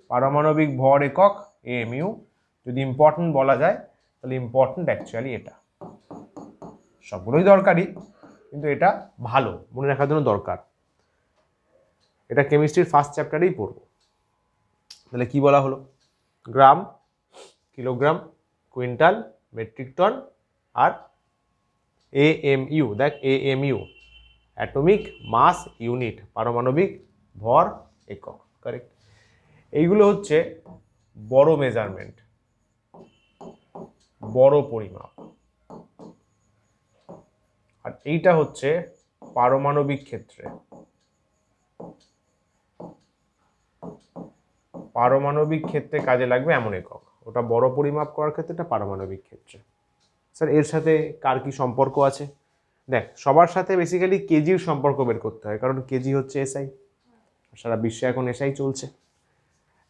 পারমাণবিক ভর একক, এএমইউ। যদি ইম্পর্টেন্ট বলা যায় তাহলে ইম্পর্টেন্ট অ্যাকচুয়ালি এটা, সবগুলোই দরকারি কিন্তু এটা ভালো মনে রাখার জন্য দরকার। এটা কেমিস্ট্রির ফার্স্ট চ্যাপ্টারেই পড়বো। তাহলে কি বলা হলো? গ্রাম, কিলোগ্রাম, কুইন্টাল, মেট্রিক টন, আর এএমইউ। দেখ এএমইউ অ্যাটমিক মাস ইউনিট, পারমাণবিক ভর একক, কারেক্ট। এইগুলো হচ্ছে বড় মেজারমেন্ট, বড় পরিমাপ। আর এইটা হচ্ছে পারমাণবিক ক্ষেত্রে, পারমাণবিক ক্ষেত্রে কাজে লাগবে এমন একক। ওটা বড় পরিমাপ করার ক্ষেত্রে, এটা পারমাণবিক ক্ষেত্রে। স্যার এর সাথে কার কি সম্পর্ক আছে? দেখ সবার সাথে বেসিক্যালি কেজির সম্পর্ক বের করতে হয়, কারণ কেজি হচ্ছে এসআই, সারা বিশ্বে এখন এসআই চলছে,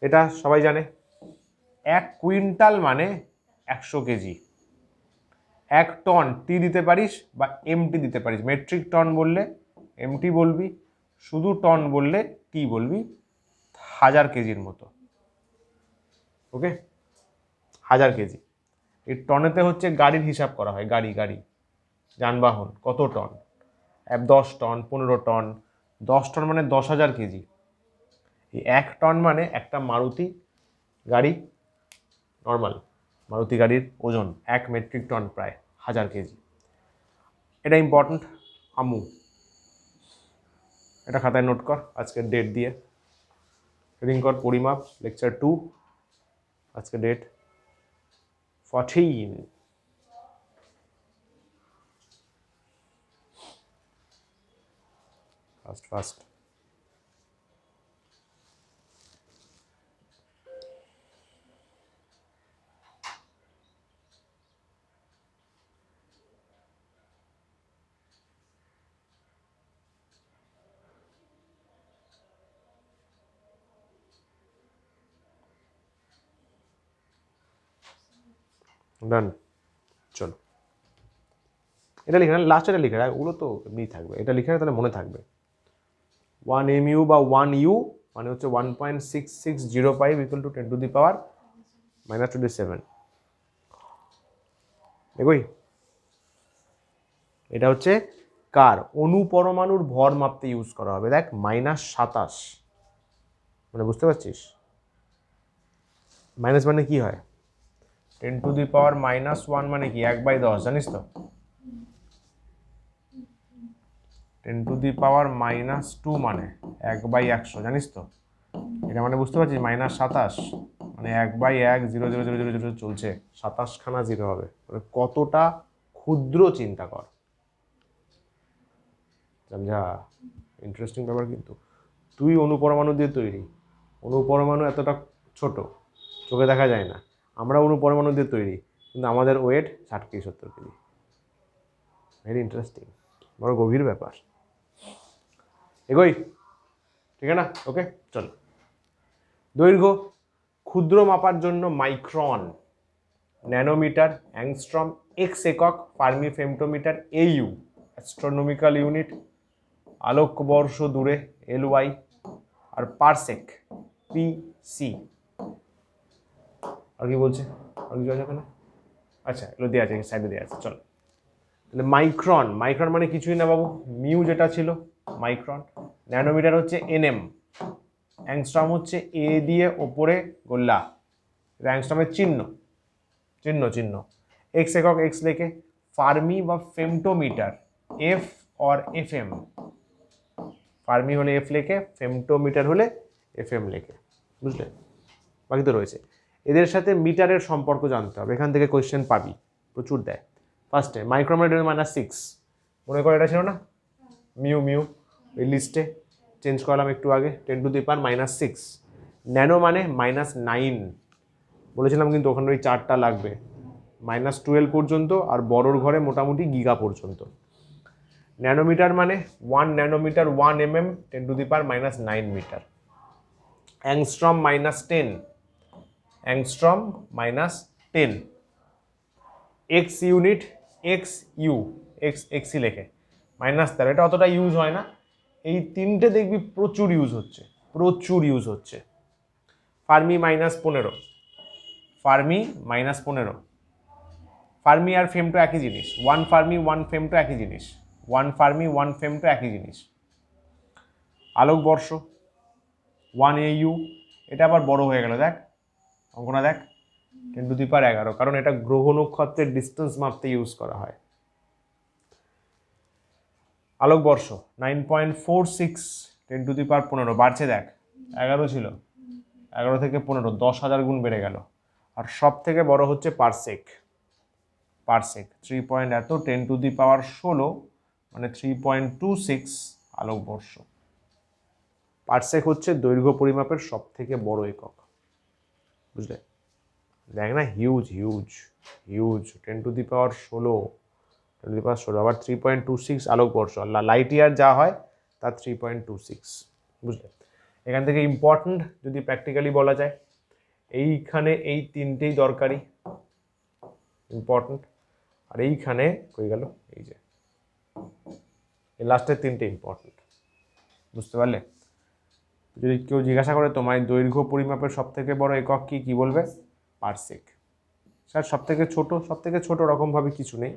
এটা সবাই জানে। 1 কুইন্টাল মানে 100 কেজি। 1 টন টি দিতে পারিস বা এমটি দিতে পারিস, মেট্রিক টন বললে এমটি বলবি, শুধু টন বললে টি বলবি, 1000 কেজির মতো, ওকে 1000 কেজি। এই টনেতে হচ্ছে গাড়ির হিসাব করা হয়, গাড়ি, গাড়ি যানবাহন কত টন, 10 টন, 15 টন, 10 টন মানে 10,000 কেজি। এই 1 টন মানে একটা মারুতি গাড়ি, নর্মাল মারুতি গাড়ির ওজন 1 মেট্রিক টন, প্রায় 1000 কেজি। এটা ইম্পর্টেন্ট, আমু, এটা খাতায় নোট কর আজকের ডেট দিয়ে, রিডিং কর পরিমাপ লেকচার 2, আজকে ডেট 14। Fast fast. ডান, চলো এটা লিখে না, লাস্ট এটা লিখে রাখ, ওগুলো তো এমনি থাকবে, এটা লিখে রাখ তাহলে মনে থাকবে। 1 mu বা 1 u মানে হচ্ছে 1.6605 ইকুয়াল টু 10 টু দি পাওয়ার -27। দেখোই এটা হচ্ছে কার অনুপরমাণুর ভর মাপতে ইউজ করা হবে। দেখ -27, মানে বুঝতে পারছিস মাইনাস মানে কি হয়? 10 টু দি পাওয়ার -1 মানে কি 1/10, জানিস তো? 10 টু দি পাওয়ার -2 মানে 1/100, জানিস তো? এটা মানে বুঝতে পারছিস -27 মানে 1/1000000 চলছে, 27 খানা জিরো হবে, মানে কতটা ক্ষুদ্র চিন্তা কর। যা ইন্টারেস্টিং ব্যাপার কিন্তু। তুই অণুপরমাণু দিয়ে তৈরি, অণুপরমাণু এতটা ছোট, চোখে দেখা যায় না। আমরা অণুপরমাণু দিয়ে তৈরি, কিন্তু আমাদের weight 60 KG 70 KG. Very interesting, বড় গভীর ব্যাপার। এগোই, ঠিক আছে না? ওকে চল। দৈর্ঘ্য ক্ষুদ্র মাপার জন্য মাইক্রন, ন্যানোমিটার, অ্যাংস্ট্রম, এক্স একক, Fermi femtometre, AU, astronomical unit, আলোকবর্ষ দূরে, LY, আর পারসেক, PC। আর কি বলছে, আর কিছু আছে এখানে? আচ্ছা, এগুলো দেওয়া আছে, সাইডে দেওয়া আছে। চল, তাহলে মাইক্রন, মাইক্রন মানে কিছুই না বাবু, মিউ যেটা ছিল মাইক্রন। ন্যানোমিটার হচ্ছে NM, অ্যাংস্ট্রম হচ্ছে A দিয়ে ওপরে গোল্লা, অ্যাংস্ট্রমের চিহ্ন চিহ্ন চিহ্ন। এক্স একক এক্স লেখে। ফার্মি বা femtometre, F or FM, Fermi হলে F লেখে, ফেমটোমিটার হলে FM লেখে, বুঝলে? বাকি তো রয়েছে। এদের সাথে মিটারের সম্পর্ক জানতে হবে, এখান থেকে কোয়েশ্চেন পাবি, প্রচুর দেয়। ফার্স্টে মাইক্রোমিটার -6, মনে করে এটা ছিল না মিউ মিউ, এই লিস্টে চেঞ্জ করলাম একটু আগে, 10⁻⁻6। ন্যানো মানে -9, বলেছিলাম কিন্তু ওখানে ওই 4টা লাগবে, -12 পর্যন্ত, আর বড়োর ঘরে মোটামুটি গিগা পর্যন্ত। ন্যানোমিটার মানে 1 nanometre 1 mm, 10⁻⁹ metre. Angstrom -10, angstrom -10। X unit, XU, এক্সই লেখে, -13, এটা অতটা ইউজ হয় না। এই তিনটে দেখবি প্রচুর ইউজ হচ্ছে, প্রচুর ইউজ হচ্ছে। Fermi -15, Fermi -15। ফার্মি আর ফেমটো একই জিনিস, 1 ফার্মি 1 ফেমটো একই জিনিস, 1 ফার্মি 1 ফেমটো একই জিনিস। আলোকবর্ষ 1 AU, এটা আবার বড় হয়ে গেল, দেখ অঙ্কনা দেখ, 10⁻11, কারণ এটা গ্রহ নক্ষত্রের ডিস্টেন্স মাপতে ইউজ করা হয়। আলোকবর্ষ 9.46, 10⁻15, বাড়ছে দেখ, 11 ছিল, 11 থেকে 15, 10,000 গুণ বেড়ে গেল। আর সব থেকে বড় হচ্ছে পারসেক, পারসেক 3 এত, 10⁻16, মানে 3.26 আলোকবর্ষ। পারসেক হচ্ছে দৈর্ঘ্য পরিমাপের সব থেকে বড় একক, বুঝলে? দেখ না, হিউজ হিউজ হিউজ, 10⁻16, 10⁻16, আবার 3.26 আলোকবর্ষ। লাইট ইয়ার যা হয় তার 3.26, বুঝলে? এখান থেকে ইম্পর্টেন্ট যদি প্র্যাকটিক্যালি বলা যায়, এইখানে এই তিনটেই দরকারি, ইম্পর্টেন্ট। আর এইখানে হয়ে গেল, এই যে এই লাস্টের তিনটে ইম্পর্টেন্ট, বুঝতে পারলে? যদি কেউ জিজ্ঞাসা করে তোমায় দৈর্ঘ্য পরিমাপের সব থেকে বড় একক কি, কি বলবে? পারসেক। স্যার সব থেকে ছোট রকমভাবে কিছু নেই,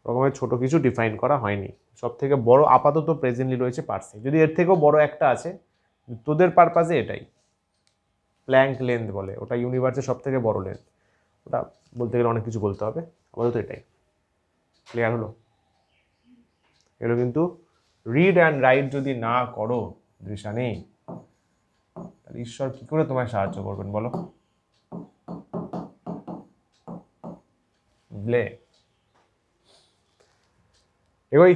রকমের ছোট কিছু ডিফাইন করা হয়নি। সব থেকে বড় আপাতত প্রেজেন্টলি রয়েছে পারসেক। যদি এর থেকেও বড় একটা আছে, তোদের পারপাসে এটাই প্ল্যাঙ্ক লেন্থ বলে, ওটা ইউনিভার্সের সব থেকে বড় লেন্থ, ওটা বলতে গেলে অনেক কিছু বলতে হবে, আপাতত এটাই। ক্লিয়ার হলো? এগুলো কিন্তু রিড অ্যান্ড রাইট যদি না করো দৃশানি, তাহলে ঈশ্বর কি করে তোমায় সাহায্য করবেন বলো? বুঝলে? এগোই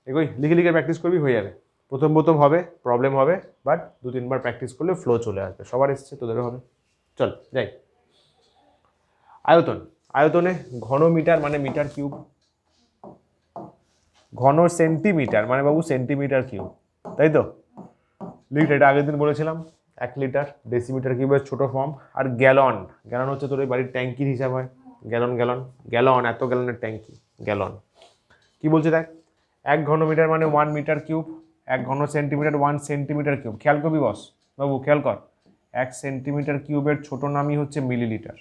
এগোই, লিখে লিখে প্র্যাকটিস করবি, হয়ে যাবে। প্রথম প্রথম হবে, প্রবলেম হবে, বাট 2-3 বার প্র্যাকটিস করলে ফ্লো চলে আসবে। সবার এসছে, তোদেরও হবে। চল যাই। আয়তন, আয়তনে ঘন মিটার মানে মিটার কিউব, ঘন সেন্টিমিটার মানে বাবু সেন্টিমিটার কিউব, তাই তো? লিটার, এটা আগের দিন বলেছিলাম, 1 লিটার, ডেসিমিটার কিউবের ছোট ফর্ম। আর গ্যালন, গ্যালন হচ্ছে তোর এই বাড়ির ট্যাঙ্কির হিসাব হয়, গ্যালন গ্যালন গ্যালন, এত গ্যালনের ট্যাঙ্কি, গ্যালন। কি বলছে দেখ, 1 ঘনমিটার মানে 1 মিটার কিউব, 1 ঘন সেন্টিমিটার 1 সেন্টিমিটার কিউব। খেয়াল করবি বস বাবু, খেয়াল কর, 1 সেন্টিমিটার কিউবের ছোট নামই হচ্ছে মিলিলিটার।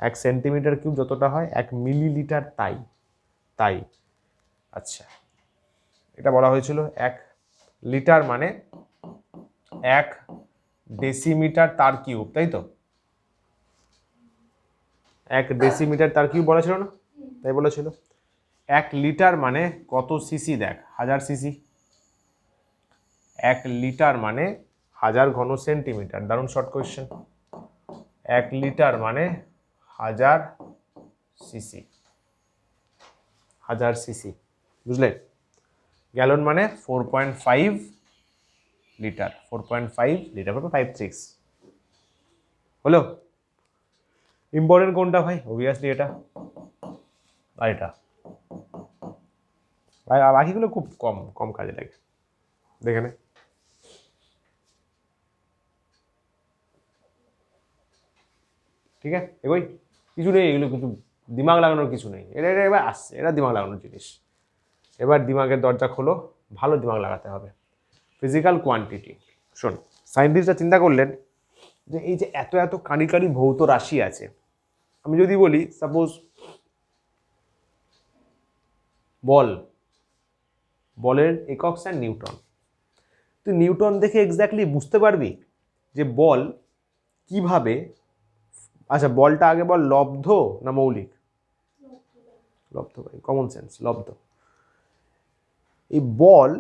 1 সেন্টিমিটার কিউব যতটা হয় 1 মিলিলিটার তাই তাই। আচ্ছা, এটা বলা হয়েছিল 1 লিটার মানে 1 ডেসিমিটার তার কিউব, তাই তো? 1 ডেসিমিটার তার কিউব বলা ছিল না? তাই বলেছিল। 1 লিটার মানে কত সিসি দেখ, 1000 সিসি। 1 লিটার মানে 1000 ঘন সেন্টিমিটার, দারুণ শর্ট কোয়েশ্চেন। 1 লিটার মানে 1000 সিসি। 1000 সিসি, বুঝলে? গ্যালন মানে 4.5 লিটার, 4.5 লিটার, 56 হলো। ইম্পর্টেন্ট কোনটা ভাই? অবভিয়াসলি এটা আর এটা, বাকিগুলো খুব কম কম কাজে লাগে। দেখে নে, ঠিক আছে? এগোই, কিছু নেই এগুলো, কিছু দিমাগ লাগানোর কিছু নেই। এটা এটা এবার আসছে, এটা দিমাগ লাগানোর জিনিস। এবার দিমাগের দরজা খোলো, ভালো দিমাগ লাগাতে হবে। ফিজিক্যাল কোয়ান্টিটি, শোন, সায়েন্টিস্টরা চিন্তা করলেন যে এই যে এত এত কাঁড়ি কাঁড়ি ভৌত রাশি আছে, আমি যদি বলি সাপোজ বল, বলের একক স্যার নিউটন, তুই নিউটন দেখে এক্স্যাক্টলি বুঝতে পারবি যে বল কিভাবে, আচ্ছা বলটা আগে বল, লব্ধ না মৌলিক? লব্ধ ভাই, কমন সেন্স, লব্ধ। এই বল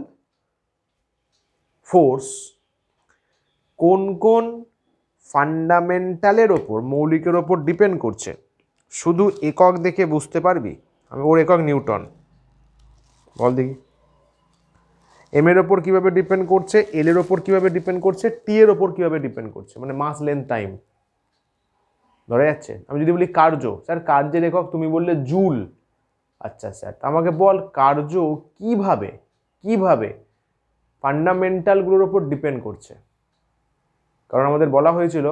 ফোর্স কোন কোন ফান্ডামেন্টালের ওপর, মৌলিকের ওপর ডিপেন্ড করছে, শুধু একক দেখে বুঝতে পারবি। আমি ওর একক নিউটন, বল দেখি। এম এর ওপর কীভাবে ডিপেন্ড করছে, এল এর ওপর কীভাবে ডিপেন্ড করছে, টি এর ওপর কীভাবে ডিপেন্ড করছে, মানে মাস লেন্থ টাইম ধরা যাচ্ছে। আমি যদি বলি কার্য, স্যার কার্যের একক তুমি বললে জুল, আচ্ছা স্যার আমাকে বল কার্য কিভাবে কিভাবে ফান্ডামেন্টালগুলোর ওপর ডিপেন্ড করছে। কারণ আমাদের বলা হয়েছিল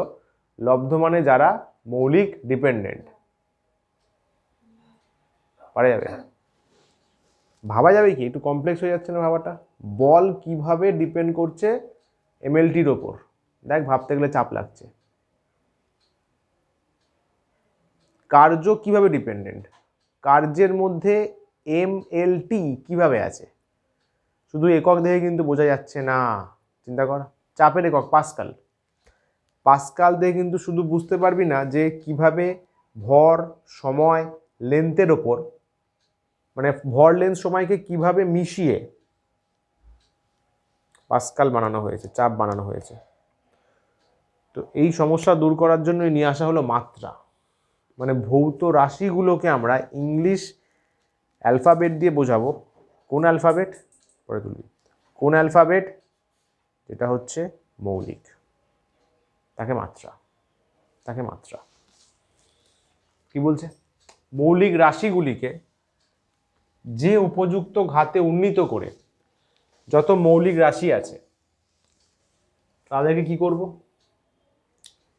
লব্ধ মানে যারা মৌলিক ডিপেন্ডেন্ট। পারা যাবে, ভাবা যাবে কি? একটু কমপ্লেক্স হয়ে যাচ্ছে না ভাবাটা? বল কিভাবে ডিপেন্ড করছে এমএলটির ওপর, দেখ ভাবতে গেলে চাপ লাগছে। কার্য কিভাবে ডিপেন্ডেন্ট, কার্যের মধ্যে এমএলটি কিভাবে আছে, শুধু একক দেখে কিন্তু বোঝা যাচ্ছে না। চিন্তা কর, চাপের একক পাস্কাল, পাস্কাল দিয়ে কিন্তু শুধু বুঝতে পারবি না যে কিভাবে ভর সময় লেন্থের ওপর, মানে ভর লেন্থ সময়কে কিভাবে মিশিয়ে পাস্কাল বানানো হয়েছে, চাপ বানানো হয়েছে। তো এই সমস্যা দূর করার জন্যই নিয়ে আসা হলো মাত্রা, মানে ভৌত রাশিগুলোকে আমরা ইংলিশ অ্যালফাবেট দিয়ে বোঝাবো। কোন অ্যালফাবেট? পরে তুলবি। কোন অ্যালফাবেট? যেটা হচ্ছে মৌলিক, তাকে মাত্রা, তাকে মাত্রা। কি বলছে? মৌলিক রাশিগুলিকে যে উপযুক্ত ঘাতে উন্নীত করে যত মৌলিক রাশি আছে তাদেরকে কি করব?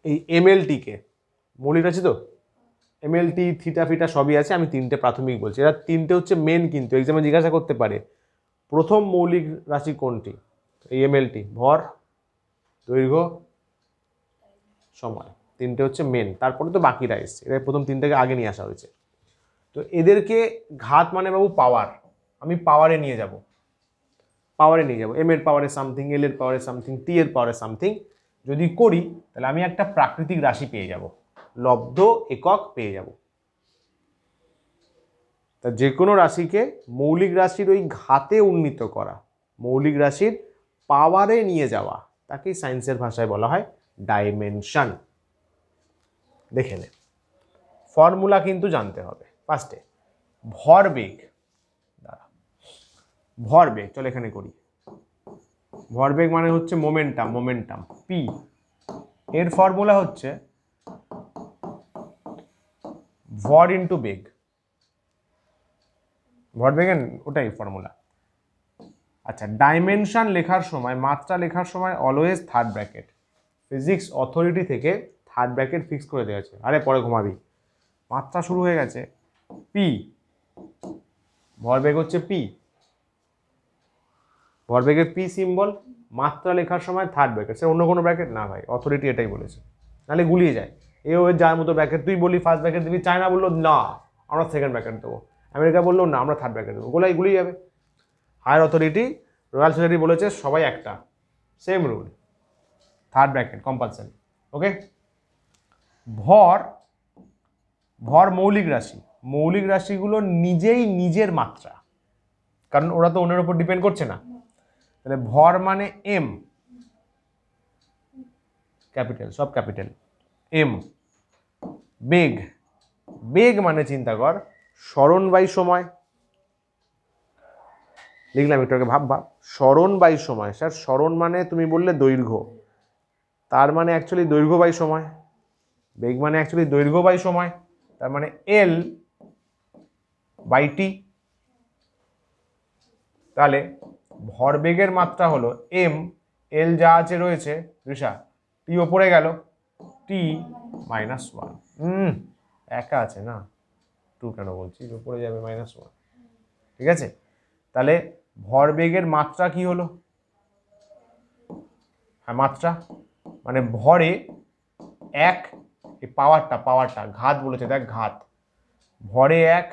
এই এমএলটিকে, মৌলিক রাশি তো এমএলটি থিটা ফিটা সবই আছে, আমি তিনটে প্রাথমিক বলছি, এরা তিনটে হচ্ছে মেন, কিন্তু এক্সামে জিজ্ঞাসা করতে পারে প্রথম মৌলিক রাশি কোনটি? এই এমএলটি, ভর দৈর্ঘ্য সময়, তিনটে হচ্ছে মেন, তারপরে তো বাকিরা এসছে, এরা প্রথম তিনটাকে আগে নিয়ে আসা হয়েছে। তো এদেরকে ঘাত মানে বাবু পাওয়ার, আমি পাওয়ারে নিয়ে যাব, পাওয়ারে নিয়ে যাব, এম এর পাওয়ারে সামথিং, এল এর পাওয়ারে সামথিং, টি এর পাওয়ারে সামথিং যদি করি, তাহলে আমি একটা প্রাকৃতিক রাশি পেয়ে যাব, লব্ধ একক পেয়ে যাব। তা যে কোনো রাশিকে মৌলিক রাশির ওই ঘাতে উন্নীত করা, মৌলিক রাশির পাওয়ারে নিয়ে যাওয়া, তাকেই সায়েন্সের ভাষায় বলা হয় ডাইমেনশন। দেখে নে, ফর্মুলা কিন্তু জানতে হবে ফার্স্টে। ভরবেগ, দাঁড়া, ভরবেগ, চল এখানে করি। ভরবেগ মানে হচ্ছে মোমেন্টাম, মোমেন্টাম পি, এর ফর্মুলা হচ্ছে ভর ইন্টু বেগ, ভরবেগের ওটাই ফর্মুলা। আচ্ছা, ডাইমেনশন লেখার সময়, মাত্রা লেখার সময় always third bracket, physics authority থেকে থার্ড ব্র্যাকেট ফিক্স করে দেওয়া আছে। আরে পরে ঘুমাবি, মাত্রা শুরু হয়ে গেছে। পি, ভরবেগ হচ্ছে পি, ভরবেগের পি সিম্বল, মাত্রা লেখার সময় থার্ড ব্র্যাকেট, সে অন্য কোনো ব্র্যাকেট না ভাই, অথরিটি এটাই বলেছে, নাহলে গুলিয়ে যায়। এ ওর যার মতো ব্র্যাকেট, তুই বলি ফার্স্ট ব্র্যাকেট দিবি, চায়না বললো না আমরা সেকেন্ড ব্র্যাকেট দেবো, আমেরিকা বললো না আমরা থার্ড ব্র্যাকেট দেবো, গোলাই গুলিয়ে যাবে। হায়ার অথরিটি, রয়্যাল সোসাইটি বলেছে সবাই একটা, same rule, third bracket compulsory. Okay, ভর, ভর মৌলিক রাশি, মৌলিক রাশিগুলো নিজেই নিজের মাত্রা, কারণ ওরা তো অন্যের উপর ডিপেন্ড করছে না। তাহলে ভর মানে এম, ক্যাপিটাল, সব ক্যাপিটাল, এম। বেগ, বেগ মানে চিন্তা কর স্মরণ বাই সময়, লিখলাম একটু আগে, ভাববা সরণ বাই সময়। স্যার সরণ মানে তুমি বললে দৈর্ঘ্য, তার মানে অ্যাকচুয়ালি দৈর্ঘ্য বাই সময়। বেগ মানে অ্যাকচুয়ালি দৈর্ঘ্য বাই সময়, তার মানে এল বাই টি। তাহলে ভরবেগের মাত্রা হলো এম, এল যা আছে রয়েছে ঋষা, টি ওপরে গেল, টি মাইনাস ওয়ান। একা আছে না, টু কেন বলছি, ওপরে যাবে মাইনাস ওয়ান। ঠিক আছে, তাহলে ভরবেগের মাত্রা কি হলো? হ্যাঁ মাত্রা মানে ভরে এক, এই পাওয়ারটা ঘাত বলেছে, দেখ ঘাত, ভরে এক,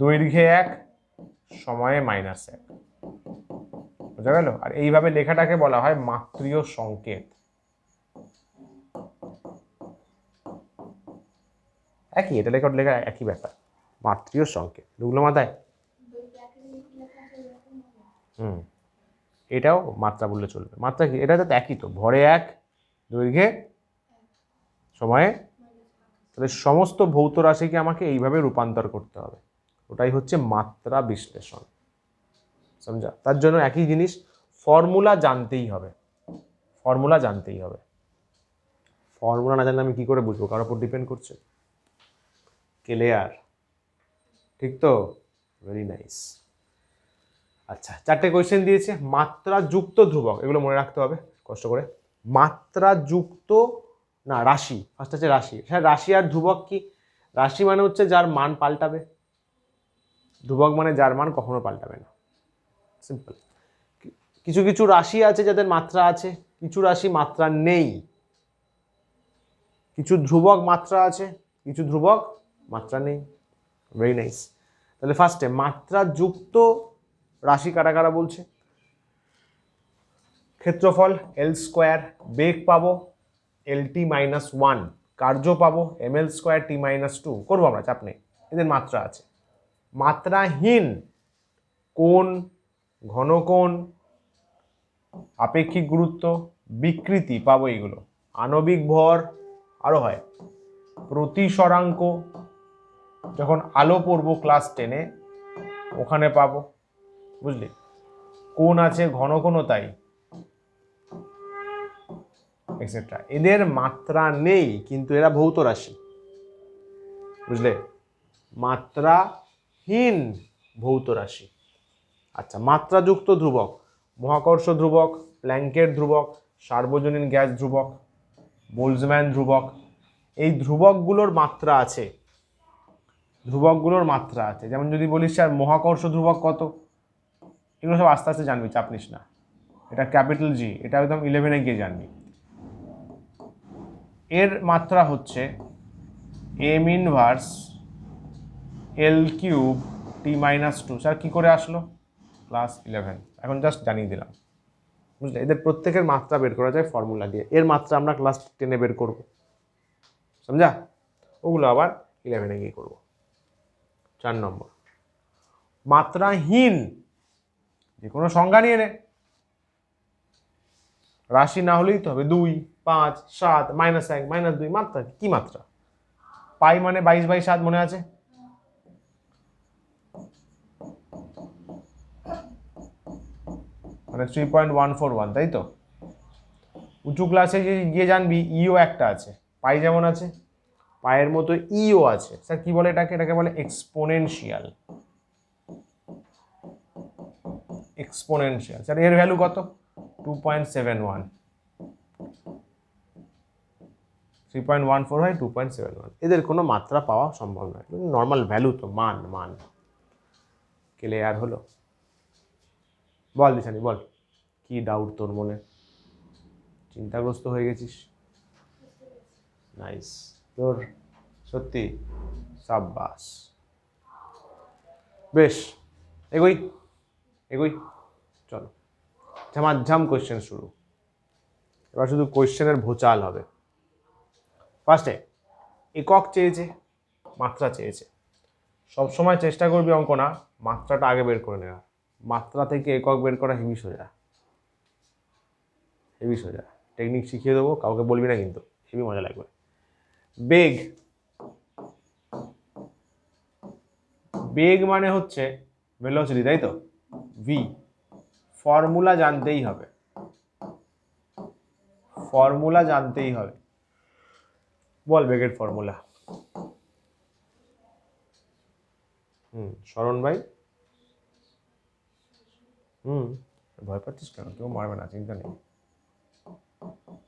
দৈর্ঘ্যে এক, সময়ে মাইনাস এক। বোঝা গেল? আর এইভাবে লেখাটাকে বলা হয় মাত্রীয় সংকেত। একই, এটা লেখা একই ব্যাপার, মাত্রীয় সংকেত। ঢুকলো মাথায়? এটাও মাত্রা বললে চলবে। মাত্রা কি? এটা তো একই তো, ভরে এক, দৈর্ঘ্যে, সময়ে। তাহলে সমস্ত ভৌত রাশিকে আমাকে এইভাবে রূপান্তর করতে হবে, ওটাই হচ্ছে মাত্রা বিশ্লেষণ। সমঝা? তার জন্য একই জিনিস, ফর্মুলা জানতেই হবে, ফর্মুলা জানতেই হবে। ফর্মুলা না জানলে আমি কি করে বুঝবো? কারোর উপর ডিপেন্ড করছে। ক্লিয়ার? ঠিক তো? Very nice. আচ্ছা, চারটে কোয়েশ্চেন দিয়েছে। মাত্রা যুক্ত ধ্রুবক, এগুলো মনে রাখতে হবে কষ্ট করে। মাত্রা যুক্ত না রাশি, ফার্স্ট আছে রাশি। হ্যাঁ, রাশি আর ধ্রুবক কি? রাশি মানে হচ্ছে যার মান পাল্টাবে, ধ্রুবক মানে যার মান কখনো পাল্টাবে না। সিম্পল। কিছু কিছু রাশি আছে যাদের মাত্রা আছে, কিছু রাশি মাত্রা নেই। কিছু ধ্রুবক মাত্রা আছে, কিছু ধ্রুবক মাত্রা নেই। Very nice. তাহলে ফার্স্টে মাত্রা যুক্ত রাশি কারা কারা বলছে? ক্ষেত্রফল এল স্কোয়ার, বেগ পাবো এল টি মাইনাস ওয়ান, কার্য পাবো M L square T minus two. করবো আমরা, চাপ নেই, এদের মাত্রা আছে। মাত্রাহীন কোণ, ঘনকোণ, আপেক্ষিক গুরুত্ব, বিকৃতি পাবো এইগুলো। আণবিক ভর আরো হয়, প্রতিসরাঙ্ক, যখন আলো পড়বো ক্লাস 10-এ ওখানে পাবো, বুঝলি? কোণ আছে, ঘনকোণও তাই, এক্সেট্রা। এদের মাত্রা নেই কিন্তু এরা ভৌত রাশি, বুঝলে? মাত্রাহীন ভৌত রাশি। আচ্ছা, মাত্রাযুক্ত ধ্রুবক, মহাকর্ষ ধ্রুবক, প্ল্যাঙ্কের ধ্রুবক, সার্বজনীন গ্যাস ধ্রুবক, বোলজম্যান ধ্রুবক। এই ধ্রুবকগুলোর মাত্রা আছে, ধ্রুবকগুলোর মাত্রা আছে। যেমন যদি বলিস স্যার মহাকর্ষ ধ্রুবক কত, এগুলো সব আস্তে আস্তে জানবি, চাপ নিস না। এটা ক্যাপিটাল জি, এটা একদম 11-এ গিয়ে জানবি। এর মাত্রা হচ্ছে এম ইনভার্স এল কিউব টি মাইনাস টু। স্যার কী করে আসলো? ক্লাস 11, এখন জাস্ট জানিয়ে দিলাম, বুঝলে? এদের প্রত্যেকের মাত্রা বের করা যায় ফর্মুলা দিয়ে। এর মাত্রা আমরা ক্লাস 10-এ বের করব, সমঝা? ওগুলো আবার 11-এ গিয়ে করবো। 4 নম্বর, মাত্রাহীন যে কোনো সংখ্যা নিয়ে নে, রাশি না হলেই তো হবে। 2, 5, 7, -1, -2, মাত্রা কি মাত্রা? পাই মানে 22/7, মনে আছে? মানে 3.141, তাই তো? উঁচু ক্লাসে গিয়ে জানবি ইও একটা আছে, পাই যেমন আছে পায়ের মতো ইও আছে। স্যার কি বলে এটাকে? এটাকে বলে এক্সপোনেনশিয়াল। এক্সপোনেনশিয়াল। স্যার এর ভ্যালু কত? 2.71, 3.14 হয় 2.71। এদের কোনো মাত্রা পাওয়া সম্ভব নয়, নর্মাল ভ্যালু তো, মান মান। ক্লিয়ার হলো? বল দিশানি বল, কি ডাউট তোর মনে? চিন্তাগ্রস্ত হয়ে গেছিস? নাইস, তোর সত্যি সাব্বাস। বেশ, এগোই এগোই, চলো। ঝামাঝাম কোয়েশ্চেন শুরু। এবার শুধু কোয়েশ্চেনের ভোচাল হবে। ফার্স্টে একক চেয়েছে, মাত্রা চেয়েছে। সবসময় চেষ্টা করবি অঙ্ক না, মাত্রাটা আগে বের করে নেওয়া। মাত্রা থেকে একক বের করা হেভি সোজা, হেভি সোজা। টেকনিক শিখিয়ে দেবো, কাউকে বলবি না কিন্তু, হেভি মজা লাগবে। বেগ, বেগ মানে হচ্ছে ভেলোসিটি, তাই তো, ভি। ফর্মুলা জানতেই হবে, ফর্মুলা জানতেই হবে। বল বেগের ফর্মুলা। শরণ ভাই। ভয় পাচ্ছিস কেন? কেউ মারবে না, চিন্তা নেই।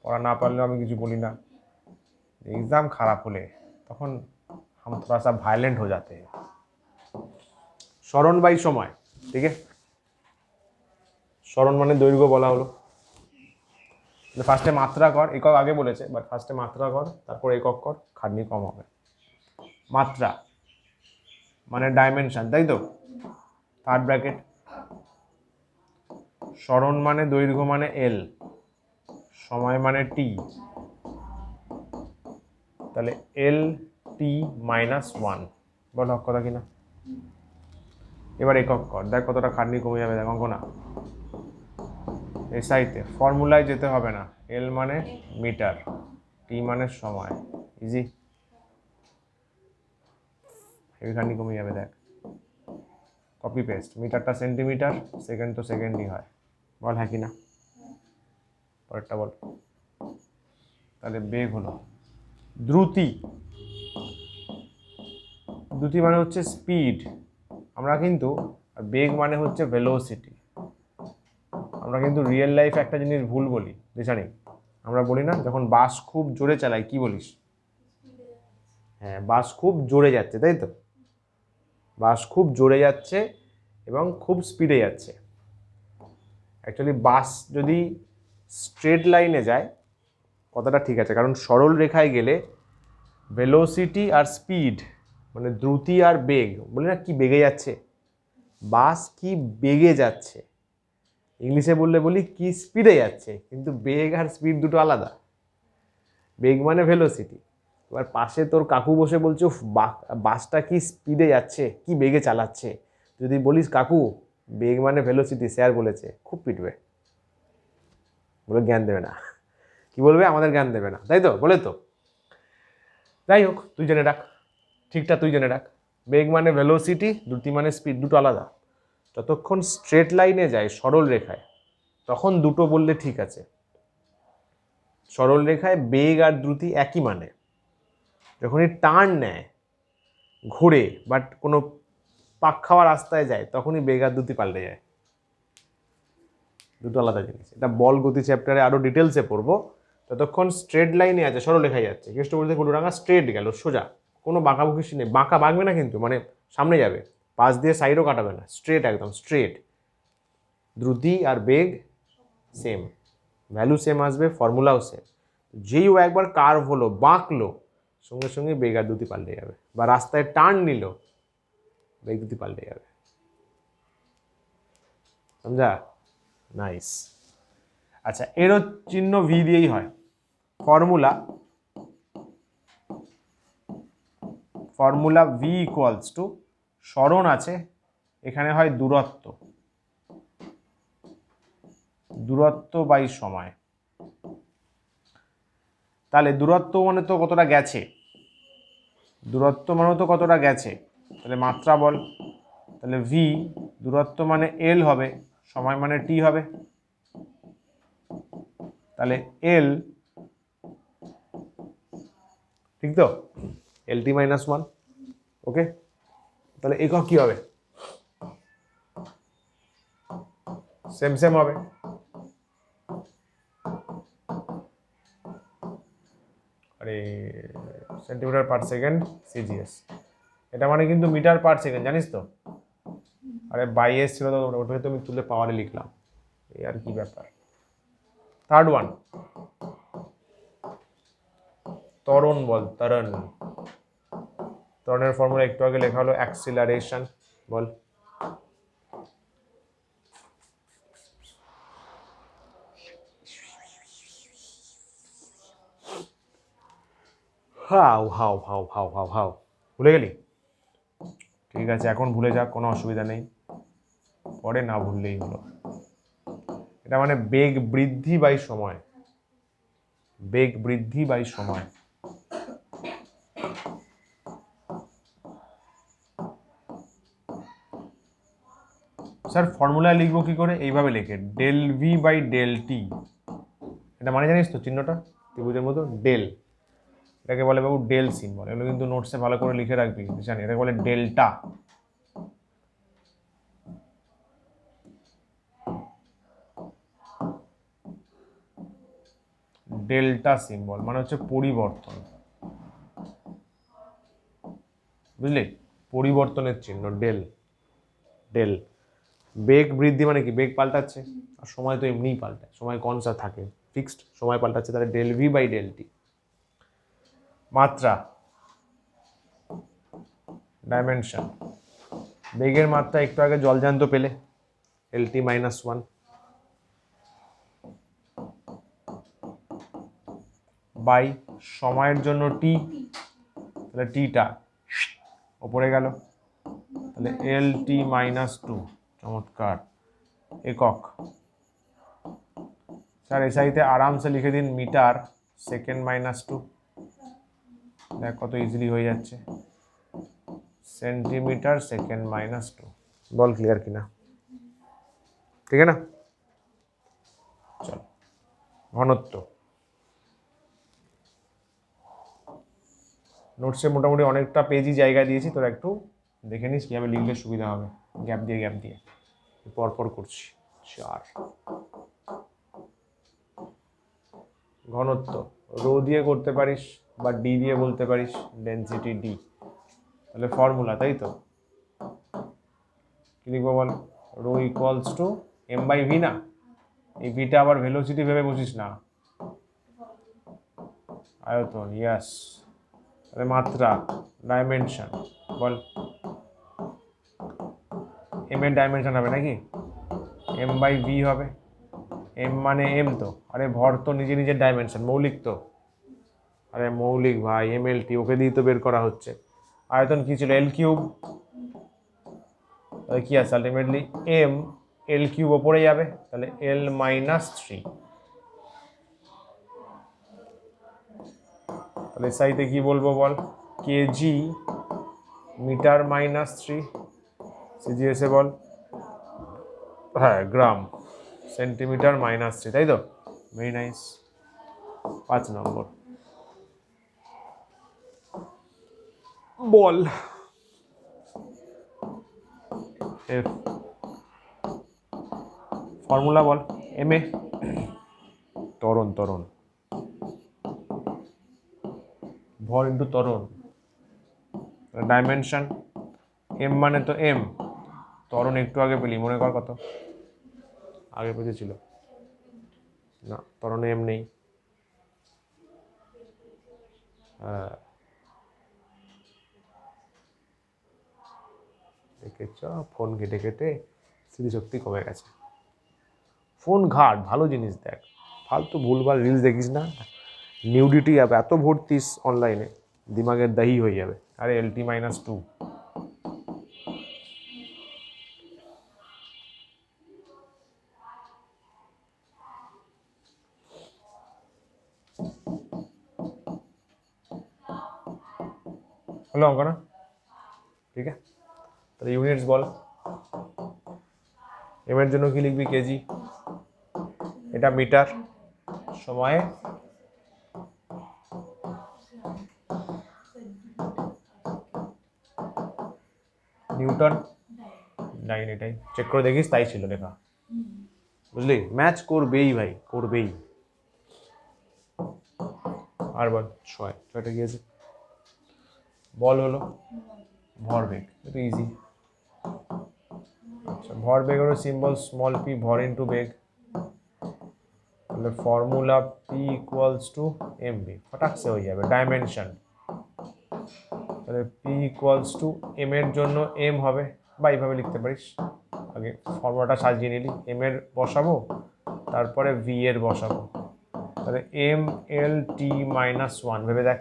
পড়া না পারলেও আমি কিছু বলি না। एग्जाम খারাপ হলে তখন हम थोड़ा सा वायलेंट हो जाते हैं। স্মরণ বাই সময়, ঠিক আছে। স্মরণ মানে দৈর্ঘ্য বলা হলো। ফার্স্টে মাত্রা কর, একক আগে বলেছে, বাট ফার্স্টে মাত্রা কর, তারপর একক কর, খাটনি কম হবে। মাত্রা মানে ডাইমেনশন, তাই তো, থার্ড ব্র্যাকেট। স্মরণ মানে দৈর্ঘ্য মানে এল, সময় মানে টি, তাহলে এল টি -1। বল হক কথা কিনা? এবার একক কর, দেখ কতটা খাটনি কমে যাবে, দেখ অঙ্ক না। এসআইতে ফর্মুলায় যেতে হবে না, এল মানে মিটার, টি মানে সময়, ইজি। হেভি খাটনি কমে যাবে, দেখ। কপি পেস্ট, মিটারটা সেন্টিমিটার, সেকেন্ড তো সেকেন্ডই হয়। বল হ্যাঁ কি না? পরেরটা বল। তাহলে বেগ হলো দ্রুতি। দ্রুতি মানে হচ্ছে স্পিড। আমরা কিন্তু, বেগ মানে হচ্ছে ভেলোসিটি। আমরা কিন্তু রিয়েল লাইফে একটা জিনিস ভুল বলি, জানি। আমরা বলি না, যখন বাস খুব জোরে চালাই কি বলিস? হ্যাঁ, বাস খুব জোরে যাচ্ছে, তাই তো, বাস খুব জোরে যাচ্ছে এবং খুব স্পিডে যাচ্ছে। অ্যাকচুয়ালি বাস যদি স্ট্রেট লাইনে যায় কথাটা ঠিক আছে, কারণ সরল রেখায় গেলে ভেলোসিটি আর স্পিড মানে দ্রুতি আর বেগ, বলি না কি বেগে যাচ্ছে, বাস কি বেগে যাচ্ছে। ইংলিশে বললে বলি কি স্পিডে যাচ্ছে, কিন্তু বেগ আর স্পিড দুটো আলাদা। বেগ মানে ভেলোসিটি। এবার পাশে তোর কাকু বসে বলছে বাসটা কি স্পিডে যাচ্ছে, কি বেগে চালাচ্ছে, যদি বলিস কাকু বেগ মানে ভেলোসিটি, স্যার বলেছে, খুব পিটবে, বলে জ্ঞান দেবে না। কি বলবে? আমাদের জ্ঞান দেবে না, তাই তো, বলে তো। যাই হোক, তুই জেনে রাখ, ঠিকটা তুই জেনে রাখ। বেগ মানে ভেলোসিটি, দ্রুতি মানে স্পিড, দুটো আলাদা। যতক্ষণ স্ট্রেট লাইনে যায় সরল রেখায় তখন দুটো বললে ঠিক আছে। সরল রেখায় বেগ আর দ্রুতি একই মানে। যখনই টার্ন নেয়, ঘুরে, বাট কোনো পাক খাওয়া রাস্তায় যায়, তখনই বেগ আর দ্রুতি পাল্টে যায়। দুটো আলাদা জিনিস। এটা বল গতি চ্যাপ্টারে আরও ডিটেলসে পড়বো। ততক্ষণ স্ট্রেট লাইনে আছে, সরল রেখায় যাচ্ছে, কেষ্টবর্তী কুলুরাঙ্গা স্ট্রেট গেল সোজা, কোনো বাঁকাবুকি নেই, বাঁকা বাঁকবে না কিন্তু, মানে সামনে যাবে, পাশ দিয়ে সাইডও কাটাবে না, স্ট্রেট, একদম স্ট্রেট। দ্রুতি আর বেগ সেম, ভ্যালু সেম আসবে, ফর্মুলাও সেম। যেই ও একবার কার্ভ হলো, বাঁকলো, সঙ্গে সঙ্গে বেগ আর দ্রুতি পাল্টে যাবে, বা রাস্তায় টার্ন নিল, বেগ দ্রুতি পাল্টে যাবে। সমঝা? নাইস। আচ্ছা, এরও চিহ্ন ভি দিয়েই হয়। ফর্মুলা ভি ইকুয়ালস টু, স্মরণ আছে, এখানে হয় দূরত্ব, দূরত্ব বাই সময়। তাহলে দূরত্ব মানে তো কতটা গেছে, দূরত্ব মানে তো কতটা গেছে, তাহলে মাত্রা বল। তাহলে ভি, দূরত্ব মানে এল হবে, সময় মানে টি হবে, তাহলে এল, ঠিক তো, এল টি -1। ওকে, তাহলে একক কি হবে? সেম সেম হবে। আরে সেন্টিমিটার পার সেকেন্ড সিজিএস, এটা মানে কিন্তু মিটার পার সেকেন্ড, জানিস তো। আরে বাইএস ছিল তো, ওটাকে তো আমি তুলে পাওয়ারে লিখলাম, এই আর কি ব্যাপার। থার্ড ওয়ান, ত্বরণ বল, ত্বরণ। ত্বরণের ফর্মুলা একটু আগে লেখা হলো অ্যাক্সিলারেশন, বল। হাও হাও হাও হাও হাও হাও, ভুলে গেলি? ঠিক আছে, এখন ভুলে যা, কোনো অসুবিধা নেই, পরে না ভুললেই হলো। এটা মানে বেগ বৃদ্ধি বাই সময়, বেগ বৃদ্ধি বাই সময়। স্যার ফর্মুলা লিখবো কি করে? এইভাবে লেখে del v by del t. এটা মানে জানিস তো চিহ্নটা ত্রিভুজের মতো ডেল, এটাকে বলে বাবু ডেল সিম্বল। এগুলো কিন্তু নোটসে ভালো করে লিখে রাখবি, জানি এটাকে বলে ডেল্টা। ডেল্টা সিম্বল মানে হচ্ছে পরিবর্তন, বুঝলি? পরিবর্তনের চিহ্ন ডেল। ডেল বেগ বৃদ্ধি মানে কি? বেগ পাল্টাচ্ছে, আর সময় তো এমনিই পাল্টায়, সময় কনস্ট্যান্ট থাকে, ফিক্সড, সময় পাল্টাচ্ছে, তাহলে del v by del t. মাত্রা, ডাইমেনশন, বেগের মাত্রা একটু আগে জলজান্ত পেলে L T minus one by সময়ের জন্য টি, তাহলে টিটা ওপরে গেল, তাহলে এল টি মাইনাস টু। চমৎকার। একক স্যার এসআইতে আরামসে লিখে দিন মিটার সেকেন্ড মাইনাস টু, দেখ কত ইজিলি হয়ে যাচ্ছে, সেন্টিমিটার সেকেন্ড মাইনাস টু। বল ক্লিয়ার কিনা? ঠিক আছে না? চল ঘনত্ব, নোটসে মোটামুটি অনেকটা পেজই জায়গা দিয়েছি, তোরা একটু দেখে নিস কীভাবে লিখলে সুবিধা হবে, গ্যাপ দিয়ে গ্যাপ দিয়ে পরপর করছি। 4 ঘনত্ব রো দিয়ে করতে পারিস বা ডি দিয়ে বলতে পারিস, ডেনসিটি ডি। তাহলে ফর্মুলা, তাই তো কি লিখবো বল? Rho equals to M by V না, এই ভিটা আবার ভেলোসিটি ভেবে বসিস না, আয়তন, ইয়াস। তাহলে মাত্রা, ডাইমেনশন, বল এম এর ডাইমেনশন হবে নাকি? এম বাই ভি হবে, এম মানে এম তো, আরে ভর তো নিজে নিজের ডাইমেনশন, মৌলিক তো, আরে মৌলিক ভাই, এম এল টি, ওকে দিয়ে তো বের করা হচ্ছে। আয়তন কি ছিল? এল কিউব, তাহলে কি আছে আলটিমেটলি এম এল কিউব ওপরে যাবে, তাহলে এল মাইনাস থ্রি। তাহলে সাইতে কি বলবো বল? কেজি মিটার মাইনাস থ্রি, সিজিএসে বল, হ্যাঁ গ্রাম সেন্টিমিটার মাইনাস থ্রি, তাই তো? Very nice. 5 number ball F formula ball. M A ত্বরণ, ত্বরণ ভর ইন্টু ত্বরণ, ডাইমেনশন এম মানে তো এম, ত্বরণ একটু আগে পেলি, মনে কর কত আগে পেয়েছিল না, ত্বরণে এম নেই। দেখেছ ফোন কেটে কেটে স্মৃতিশক্তি কমে গেছে। ফোন ঘাট, ভালো জিনিস দেখ, ফালতু ভুলভাল রিলস দেখিস না। নিউডিটি অ্যাপ এত ভর্তিস অনলাইনে, দিমাগের দাহি হয়ে যাবে। আরে এল টি মাইনাস টু, হলো অঙ্ক না? ঠিক আছে, তাহলে ইউনিটস বল। এম এর জন্য কি লিখবি? কেজি, এটা মিটার, সময়ে নিউটন, লাইন, এটাই চেক করে দেখিস, তাই ছিল লেখা, বুঝলি? ম্যাচ করবেই ভাই, করবেই। আর বল, ছয়টা গিয়েছে, বল হলো ভরবেগ, এটা ইজি। আচ্ছা, ভরবেগ হলো সিম্বল স্মল পি, ভর ইন্টু বেগ, তাহলে formula P equals to M B, ফটাকসে হয়ে যাবে। ডাইমেনশন, তাহলে পি ইকুয়ালস টু এম এর জন্য এম হবে, বা এইভাবে লিখতে পারিস, আগে ফর্মুলাটা সাজিয়ে নিলি, এম এর বসাবো তারপরে ভি এর বসাবো, তাহলে M L T minus one, ভেবে দেখ।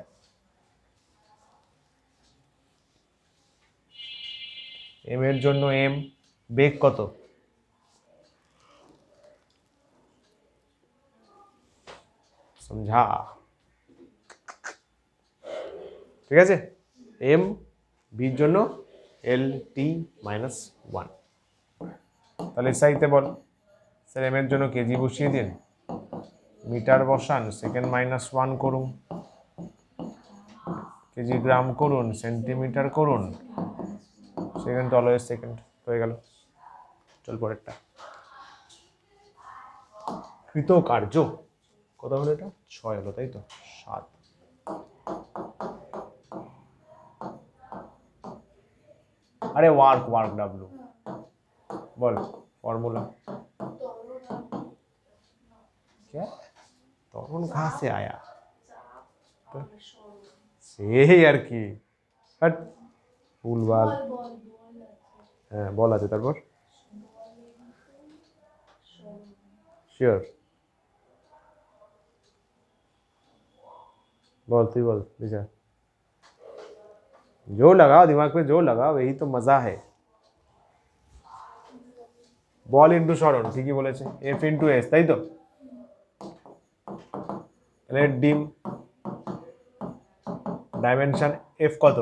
এম এর জন্য এম, বেগ কত? সমঝা? ঠিক আছে, এম ভির জন্য এল টি মাইনাস ওয়ান। তাহলে এসআইতে বল, স্যার এম এর জন্য কেজি বসিয়ে দিন, মিটার বসান, সেকেন্ড -1 করুন, কেজি গ্রাম করুন, সেন্টিমিটার করুন, সেকেন্ড অলওয়েজ সেকেন্ড, হয়ে গেল। চল পরেরটা। কৃতকার্য কত হলো এটা? 6 হলো, তাই তো? 7। अरे वर्क वर्क डब्ल्यू बोल फॉर्मूला क्या? तरुण कहाँ से आया? तो से यार की हट ভুলভাল। হ্যাঁ বল আছে, তারপর শিওর बोल, तू बोल दिशा। जोर लगाओ, दिमाग पे जोर लगाओ, यही तो मजा है। বল ইন্টু সরণ, ঠিকই বলেছে, এফ ইন্টু এস, তাই তো? রেড ডিম ডাইমেনশন এফ কত?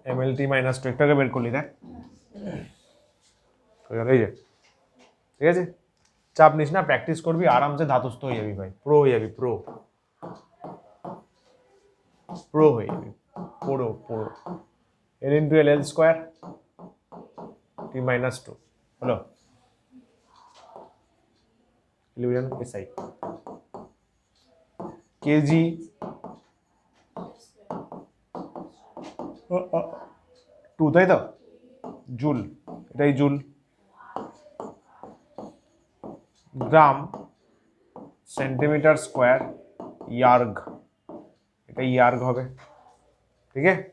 এমএলটি -2 একটাকে বের করলি, দেখ এই যে, ঠিক আছে? চাপ নিস না, প্র্যাকটিস করবি, আরামসে ধাতস্থ হয়ে যাবি ভাই, প্রো হয়ে যাবি, প্রো প্রো হয়ে যাবি, পুরো পুরো। এল ইন্টু এল এল স্কোয়ার টি -2 হলো ইলিউশন এসআই। কেজি 2, তাই তো? জুল, এটাই জুল। গ্রাম সেন্টিমিটার স্কোয়ার ইয়ার্গ, এটা ইয়ার্গ হবে, ঠিক আছে?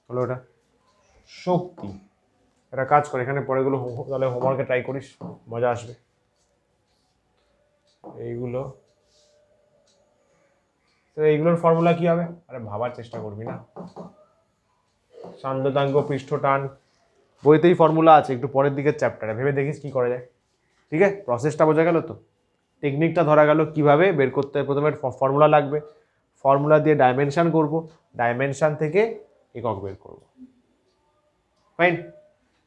হলো ওটা শক্তি। এটা কাজ করে, এখানে পরেগুলো তাহলে হোমওয়ার্কে ট্রাই করিস, মজা আসবে। এইগুলো তো এইগুলোর ফর্মুলা কি হবে? আরে ভাবার চেষ্টা করবি না। সান্দ্রতাঙ্ক পৃষ্ঠ টান বইতেই ফর্মুলা আছে, একটু পরের দিকের চ্যাপ্টারে ভেবে দেখিস কি করা যায়, ঠিক আছে? প্রসেসটা বোঝা গেল তো, টেকনিকটা ধরা গেল, কিভাবে বের করতে হয়। প্রথমে ফর্মুলা লাগবে, ফর্মুলা দিয়ে ডাইমেনশন করব, ডাইমেনশন থেকে একক বের করব। Fine,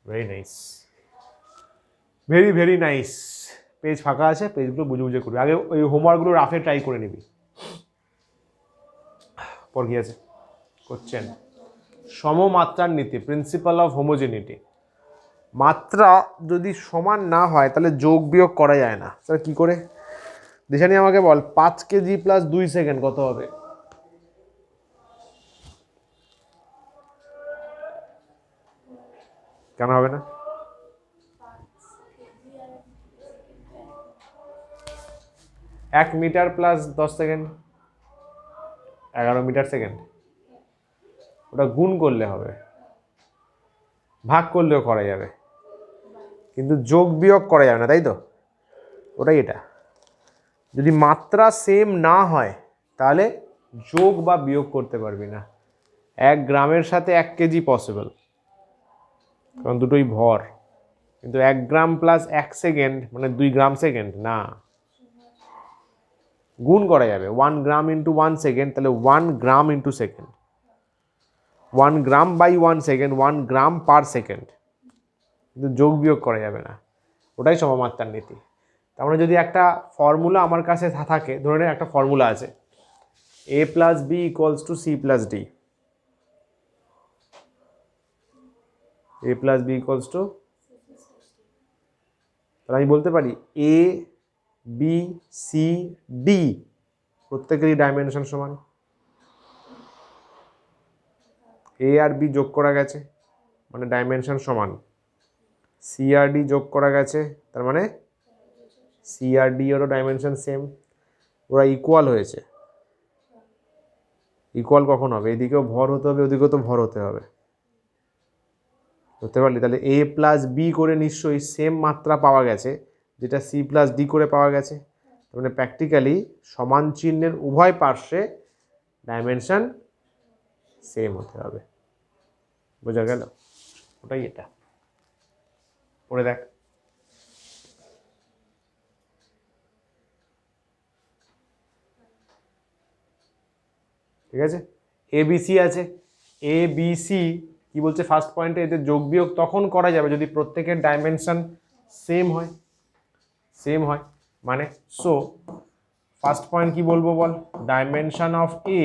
very nice, very very nice. Page ফাঁকা আছে, পেজগুলো বুঝে বুঝে করবি, আগে ওই হোমওয়ার্কগুলো রাফে ট্রাই করে নিবি। পর কি আছে কোশ্চেন? সমমাত্রার নীতি, প্রিন্সিপাল অফ হোমোজেনিটি। মাত্রা যদি সমান না হয় তাহলে যোগ বিয়োগ করা যায় না। স্যার কি করে? দিশানি আমাকে বল, 5 কেজি প্লাস 2 সেকেন্ড কত হবে? কেন হবে না? এক metre plus 10 second 11 metre second. ওটা গুণ করলে হবে, ভাগ করলেও করা যাবে, কিন্তু যোগ বিয়োগ করা যাবে না, তাই তো? ওটাই এটা। যদি মাত্রা সেম না হয় তাহলে যোগ বা বিয়োগ করতে পারবি না। 1 গ্রামের সাথে 1 কেজি পসিবল, কারণ দুটোই ভর, কিন্তু 1 গ্রাম প্লাস 1 সেকেন্ড মানে 2 গ্রাম সেকেন্ড না। গুণ করা যাবে, 1 গ্রাম ইন্টু 1 সেকেন্ড, তাহলে 1 gram into second, 1 gram by 1 second, 1 gram per second, কিন্তু যোগ বিয়োগ করা যাবে না। ওটাই সমমাত্রার নীতি। তার মানে যদি একটা ফর্মুলা আমার কাছে থাকে, ধরে নে একটা ফর্মুলা আছে, a plus B equals to C plus D, a plus B equals to, তাহলে আমি বলতে পারি এ বি সি ডি প্রত্যেকেরই ডাইমেনশন সমান। এ আর বি যোগ করা গেছে মানে ডাইমেনশন সমান, সি আর ডি যোগ করা গেছে তার মানে সি আর ডি এরও ডাইমেনশন সেম, ওরা ইকুয়াল হয়েছে। ইকুয়াল কখন হবে? এদিকেও ভর হতে হবে, ওদিকেও তো ভর হতে হবে, বুঝতে পারলি? তাহলে এ প্লাস বি করে নিশ্চয়ই সেম মাত্রা পাওয়া গেছে যেটা সি প্লাস ডি করে পাওয়া গেছে, তার মানে প্র্যাকটিক্যালি সমান চিহ্নের উভয় পার্শ্বে ডাইমেনশন সেম হতে হবে। বোঝা গেল? ওটাই এটা, পড়ে দেখ। ঠিক আছে, এ বি সি আছে, এ বি সি কি বলছে ফার্স্ট পয়েন্টে, এদের যোগ বিয়োগ তখন করা যাবে যদি প্রত্যেকের ডাইমেনশন সেম হয়, সেম হয় মানে সো ফার্স্ট পয়েন্ট কি বলবো বল, dimension of A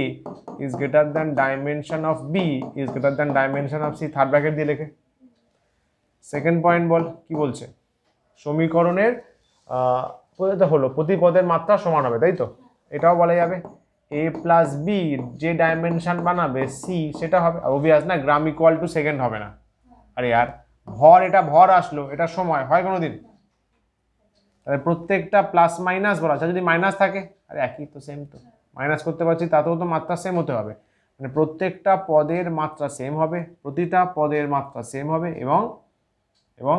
is greater than dimension of B is greater than dimension of C, third bracket দিয়ে লেখে। সেকেন্ড পয়েন্ট বল কি বলছে, সমীকরণের হলো প্রতি পদের মাত্রা সমান হবে, তাই তো, এটাও বলা যাবে এ প্লাস বি যে ডাইমেনশন বানাবে সি সেটা হবে, অবভিয়াস না, গ্রাম ইকুয়াল টু সেকেন্ড হবে না। আরে यार ভর, এটা ভর আসলো, এটা সময় হয় কোনোদিন, তাহলে প্রত্যেকটা প্লাস মাইনাস বলা আছে, যদি মাইনাস থাকে আরে একই তো, সেম তো, মাইনাস করতে পারছি তাতেও তো মাত্রা সেম হতে হবে, মানে প্রত্যেকটা পদের মাত্রা সেম হবে, প্রতিটা পদের মাত্রা সেম হবে এবং এবং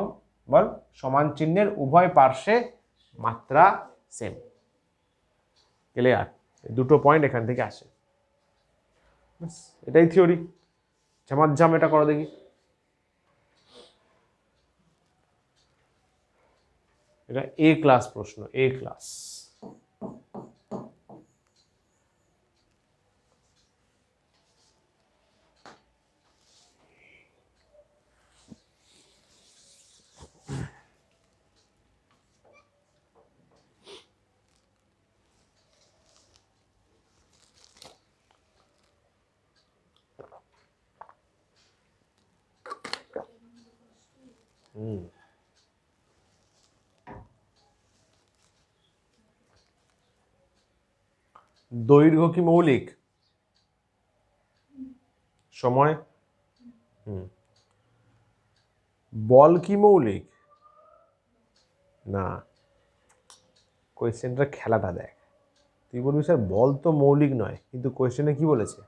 বল সমান চিহ্নের উভয় পার্শ্বে মাত্রা সেম। ক্লিয়ার? দুটো পয়েন্ট এখান থেকে আসে, এটাই থিওরি। ঝামাঝাম এটা করো দেখি, এটা এ ক্লাস প্রশ্ন, এ ক্লাস। দৈর্ঘ্য কি মৌলিক? সময়? বল কি মৌলিক? না, কোয়েশ্চেনটা খেলাটা দেখ, তুই বলবি স্যার বল তো মৌলিক নয়, কিন্তু কোয়েশ্চেনে কি বলেছে,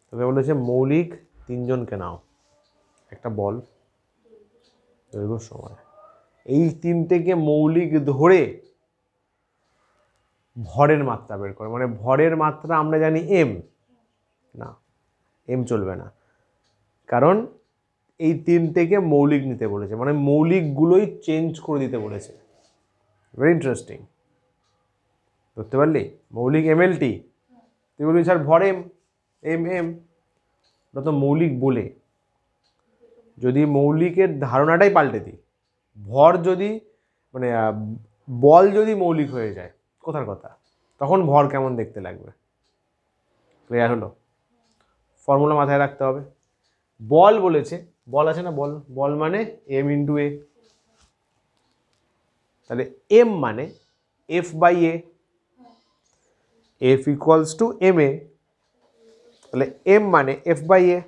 তবে বলেছে মৌলিক তিনজনকে নাও, একটা বল, দৈর্ঘ্য, সময়, এই তিনটেকে মৌলিক ধরে ভরের মাত্রা বের করে, মানে ভরের মাত্রা আমরা জানি এম, না এম চলবে না, কারণ এই তিনটেকে মৌলিক নিতে বলেছে, মানে মৌলিকগুলোই চেঞ্জ করে দিতে বলেছে। ভেরি ইন্টারেস্টিং, ধরতে পারলি? মৌলিক এমএলটি, তুই বলবি স্যার ভর এম, এম এম, ওটা তো মৌলিক বলে, যদি মৌলিকের ধারণাটাই পাল্টে দিই, ভর যদি মানে বল যদি মৌলিক হয়ে যায়, কোথার কথা, তখন ভর কেমন দেখতে লাগবে? ক্লিয়ার হলো? ফর্মুলা মাথায় রাখতে হবে। বল বলেছে, বল আছে না, বল, বল মানে এম ইন্টু এ, তাহলে এম মানে F by A, F equals to M A, তাহলে এম মানে এফ বাই এ,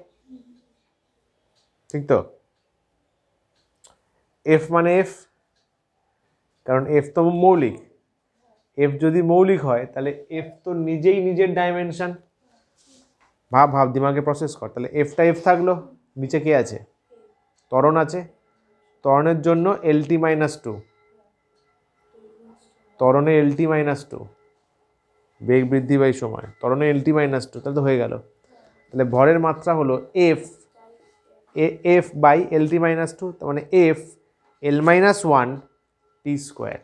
ঠিক তো? এফ মানে এফ, কারণ এফ তো মৌলিক, এফ যদি মৌলিক হয় তাহলে এফ তো নিজেই নিজের ডাইমেনশন, ভাব ভাব দিমাগে প্রসেস কর, তাহলে এফটা এফ থাকলো, নিচে কে আছে, ত্বরণ আছে, ত্বরণের জন্য এলটি মাইনাস টু, ত্বরণে এলটি মাইনাস টু, বেগ বৃদ্ধি বাই সময়, ত্বরণে এলটি মাইনাস টু, তাহলে তো হয়ে গেল, তাহলে ভরের মাত্রা হলো F, F by LT minus two, তার মানে F L minus one T square,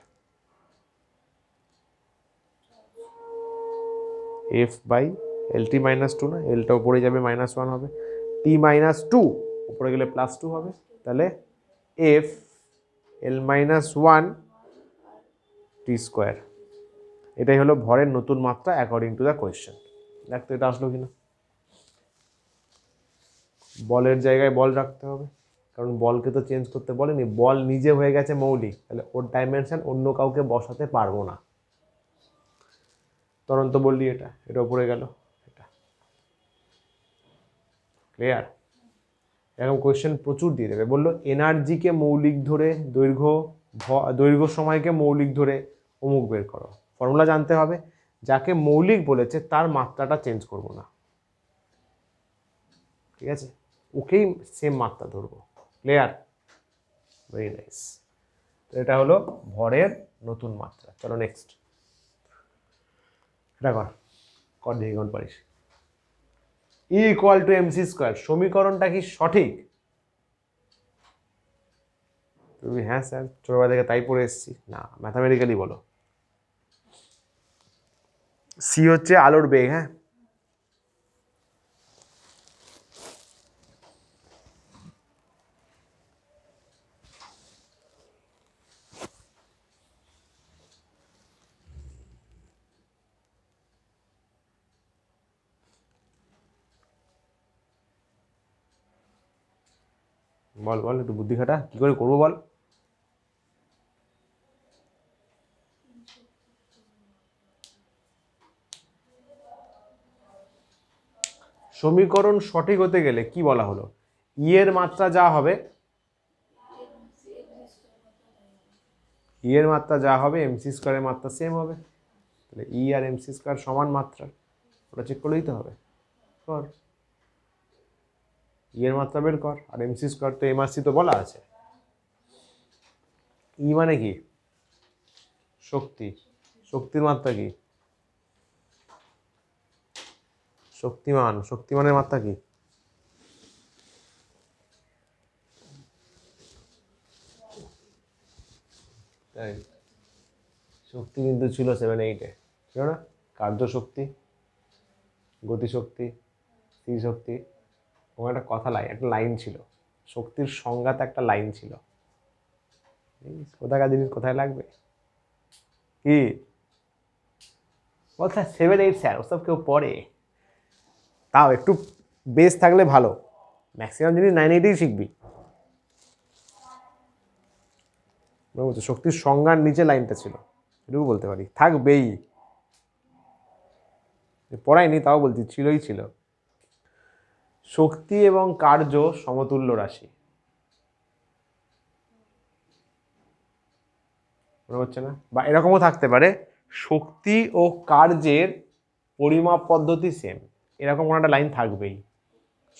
F by LT minus two, না এলটা উপরে যাবে মাইনাস ওয়ান হবে, টি মাইনাস টু উপরে গেলে প্লাস টু হবে, তাহলে F L minus one T square, এটাই হলো ভরের নতুন মাত্রা অ্যাকর্ডিং টু দ্য কোয়েশ্চেন। দেখতো এটা আসলো কিনা, বলের জায়গায় বল রাখতে হবে, কারণ বলকে তো চেঞ্জ করতে বলেনি, বল নিজে হয়ে গেছে মৌলিক, তাহলে ওর ডাইমেনশন অন্য কাউকে বসাতে পারবো না, তখন তো বললি এটা, এটা উপরে গেল, এটা ক্লিয়ার? এরকম কোয়েশ্চেন প্রচুর দিয়ে দেবে, বললো এনার্জিকে মৌলিক ধরে দৈর্ঘ্য, দৈর্ঘ্য সময়কে মৌলিক ধরে অমুক বের করো, ফর্মুলা জানতে হবে, যাকে মৌলিক বলেছে তার মাত্রাটা চেঞ্জ করব না, ঠিক আছে, ওকেই সেম মাত্রা ধরবো। ক্লিয়ার? Very nice. তো এটা হলো ভরের নতুন মাত্রা। চলো নেক্সট, এটা কর, কর দেখি কোন পারিস। E equal to MC square, সমীকরণটা কি সঠিক? তুমি হ্যাঁ স্যার ছোটবেলা থেকে তাই পড়ে এসেছি, না ম্যাথামেটিক্যালি বলো। সি হচ্ছে আলোর বেগ। হ্যাঁ, বল বল, একটু বুদ্ধি খাটা, কি করে করবো বল। সমীকরণ সঠিক হতে গেলে কি বলা হলো? ই এর মাত্রা যা হবে, ই এর মাত্রা যা হবে এমসি স্কোয়ারের মাত্রা সেম হবে। তাহলে ই আর এমসি স্কোয়ার সমান মাত্রা, ওটা চেক করলেই তো হবে। কর, ই এর মাত্রা বের কর, আর এমসি স্কোয়ার তো এম আর সি তো বলা আছে। ই মানে কি? শক্তি। শক্তির মাত্রা কি? শক্তিমান। শক্তিমানের মাত্রা কি? তাই, শক্তি কিন্তু ছিল 7-8-এ, ছিল না? কার্যশক্তি, গতিশক্তি, স্থির শক্তি। ওখানে একটা কথা একটা লাইন ছিল, শক্তির সংজ্ঞাতে একটা লাইন ছিল। কোথাকার জিনিস কোথায় লাগবে কি বল স্যার? 7-8 স্যার, ওসব কেউ পড়ে? তাও একটু বেস থাকলে ভালো, ম্যাক্সিমাম জিনিস 9-8-এই শিখবি। বুঝছো, শক্তির সংজ্ঞার নিচে লাইনটা ছিল, এটুকু বলতে পারি, থাকবেই। পড়াইনি তাও বলছি, ছিলই ছিল। শক্তি এবং কার্য সমতুল্য রাশি, মনে হচ্ছে না? বা এরকমও থাকতে পারে, শক্তি ও কার্যের পরিমাপ পদ্ধতি সেম, এরকম কোনো একটা লাইন থাকবেই।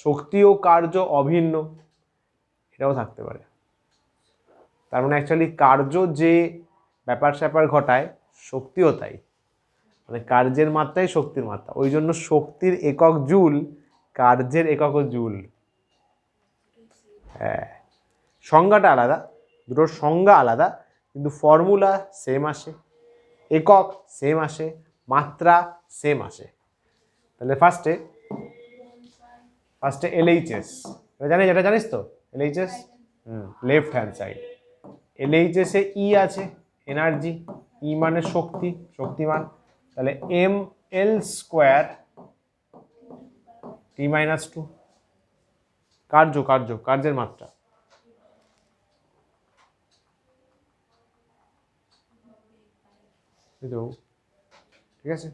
শক্তি ও কার্য অভিন্ন, এটাও থাকতে পারে। তার মানে অ্যাকচুয়ালি কার্য যে ব্যাপার স্যাপার ঘটায়, শক্তিও তাই, মানে কার্যের মাত্রাই শক্তির মাত্রা। ওই জন্য শক্তির একক জুল, কার্যের এককও জুল। হ্যাঁ, সংজ্ঞাটা আলাদা, দুটোর সংজ্ঞা আলাদা, কিন্তু ফর্মুলা সেম আসে, একক সেম আসে, মাত্রা সেম আসে। তাহলে ফার্স্টে এলএইচএস, এটা জানিস তো? LHS, left hand side. LHS এ ই আছে, এনার্জি, ই মানে শক্তি, শক্তিমান। তাহলে এম এল স্কোয়ার T-2, কার্যের মাত্রা। ঠিক আছে,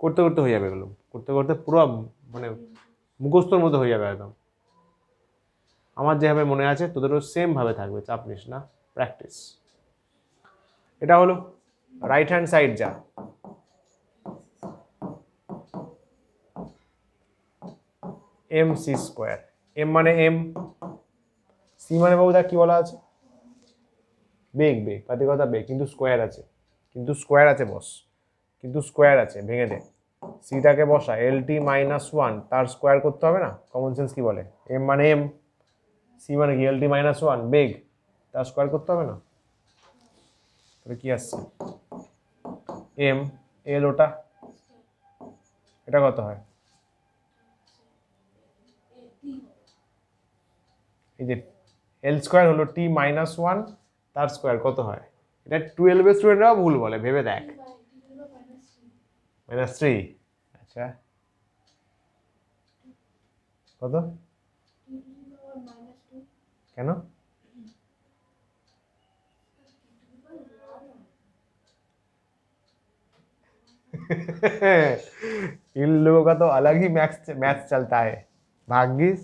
করতে করতে হয়ে যাবে এগুলো, করতে করতে পুরো মানে মুখস্থর মধ্যে হয়ে যাবে একদম। আমার যেভাবে মনে আছে তোদেরও সেম ভাবে থাকবে, চাপ নিস না, প্র্যাকটিস। এটা হলো রাইট হ্যান্ড সাইড যা, এম সি স্কোয়ার। এম মানে এম, সি মানে বাবু দেখ কি বলা আছে, বেগ, পাতিকতা বেগ, কিন্তু স্কোয়ার আছে, বস, কিন্তু স্কোয়ার আছে, ভেঙে দে। সিটাকে বসা, LT-1 তার স্কোয়ার করতে হবে না? কমন সেন্স কি বলে? এম মানে এম, সি মানে কি? LT-1 বেগ, তার স্কোয়ার করতে হবে না? তাহলে কি আসছে? এম এল, ওটা, এটা কত হয়? এই যে এল স্কোয়ার হলো T-1, তার স্কোয়ার কত হয়? এটা 12 স্টুডেন্টরাও ভুল বলে, ভেবে দেখ। -3, আচ্ছা কত? কেন? इन लोगों का तो अलग ही मैथ्स चलता है, ভাগ্যিস।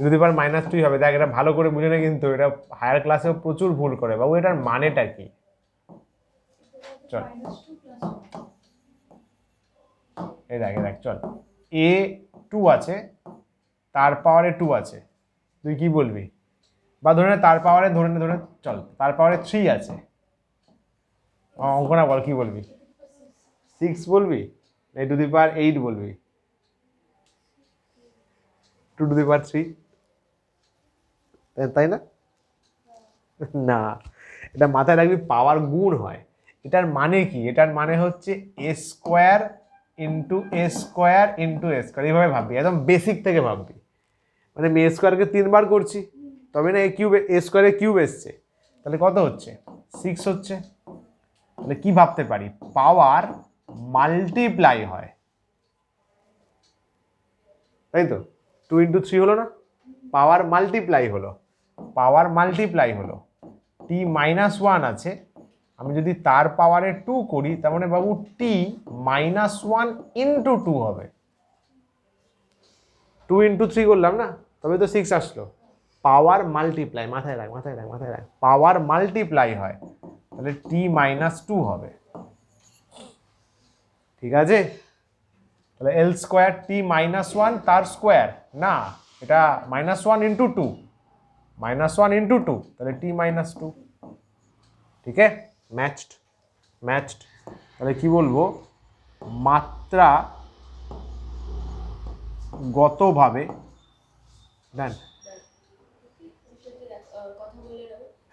-2 হবে, দেখ এটা ভালো করে বুঝে নে, কিন্তু এটা হায়ার ক্লাসেও প্রচুর ভুল করে বাবু। এটার মানেটা কি? চল এই দেখ চল, A2 আছে, তার পাওয়ারে 2 আছে, তুই কি বলবি? বা ধরে নে তার পাওয়ারে, ধরে চল তার পাওয়ারে 3 আছে, অঙ্ক না বল, কি বলবি? 6 বলবি? A8 বলবি? 2 টু দি পাওয়ার 3, তাই না? না, এটা মাথায় রাখবি, পাওয়ার গুণ হয়। এটার মানে কি? এটার মানে হচ্ছে এ স্কোয়ার ইন্টু এ স্কোয়ার ইন্টু এ স্কোয়ার, এইভাবে ভাববি, একদম বেসিক থেকে ভাববি। মানে আমি এ স্কোয়ারকে 3 বার করছি, তবে না এ কিউব, এ স্কোয়ারের কিউব এসছে, তাহলে কত হচ্ছে? 6 হচ্ছে। তাহলে কি ভাবতে পারি? পাওয়ার মাল্টিপ্লাই হয়, তাই তো? 2 ইন্টু 3 হলো না, পাওয়ার মাল্টিপ্লাই হলো, পাওয়ার মাল্টিপ্লাই হলো। টি মাইনাস 1 আছে, আমি যদি তার পাওয়ারে 2 করি, তার মানে বাবু টি মাইনাস 1 ইন্টু 2 হবে। 2 ইন্টু 3 করলাম না, তবে তো 6 আসলো। পাওয়ার মাল্টিপ্লাই, মাথায় রাখ, মাথায় রাখ, মাথায় রাখ, পাওয়ার মাল্টিপ্লাই হয়, তাহলে টি মাইনাস 2 হবে। ঠিক আছে? তাহলে এল স্কোয়ার টি মাইনাস 1 তার স্কোয়ার না, এটা মাইনাস 1 ইন্টু 2, মাইনাস 1 ইন্টু 2, তাহলে টি মাইনাস 2। ঠিক আছে? Matched, matched. তাহলে কি বলবো? মাত্রা গতভাবে, দেন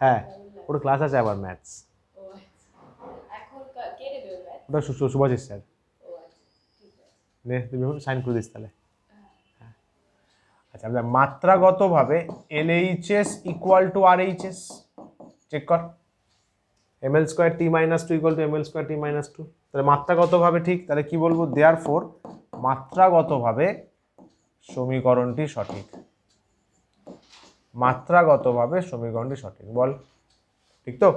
হ্যাঁ, ওটা ক্লাস আছে আবার ম্যাথস, ওটা সুভাষিস স্যার। নে তুমি সাইন করে দিস তাহলে। আচ্ছা, মাত্রাগতভাবে LHS equal to RHS, check কর। ml square T minus 2 equal to ml square T minus 2, তাহলে মাত্রাগতভাবে ঠিক। তাহলে কি বলবো? দেয়ারফোর মাত্রাগতভাবে সমীকরণটি সঠিক, মাত্রাগতভাবে সমীকরণটি সঠিক। বল ঠিক তো?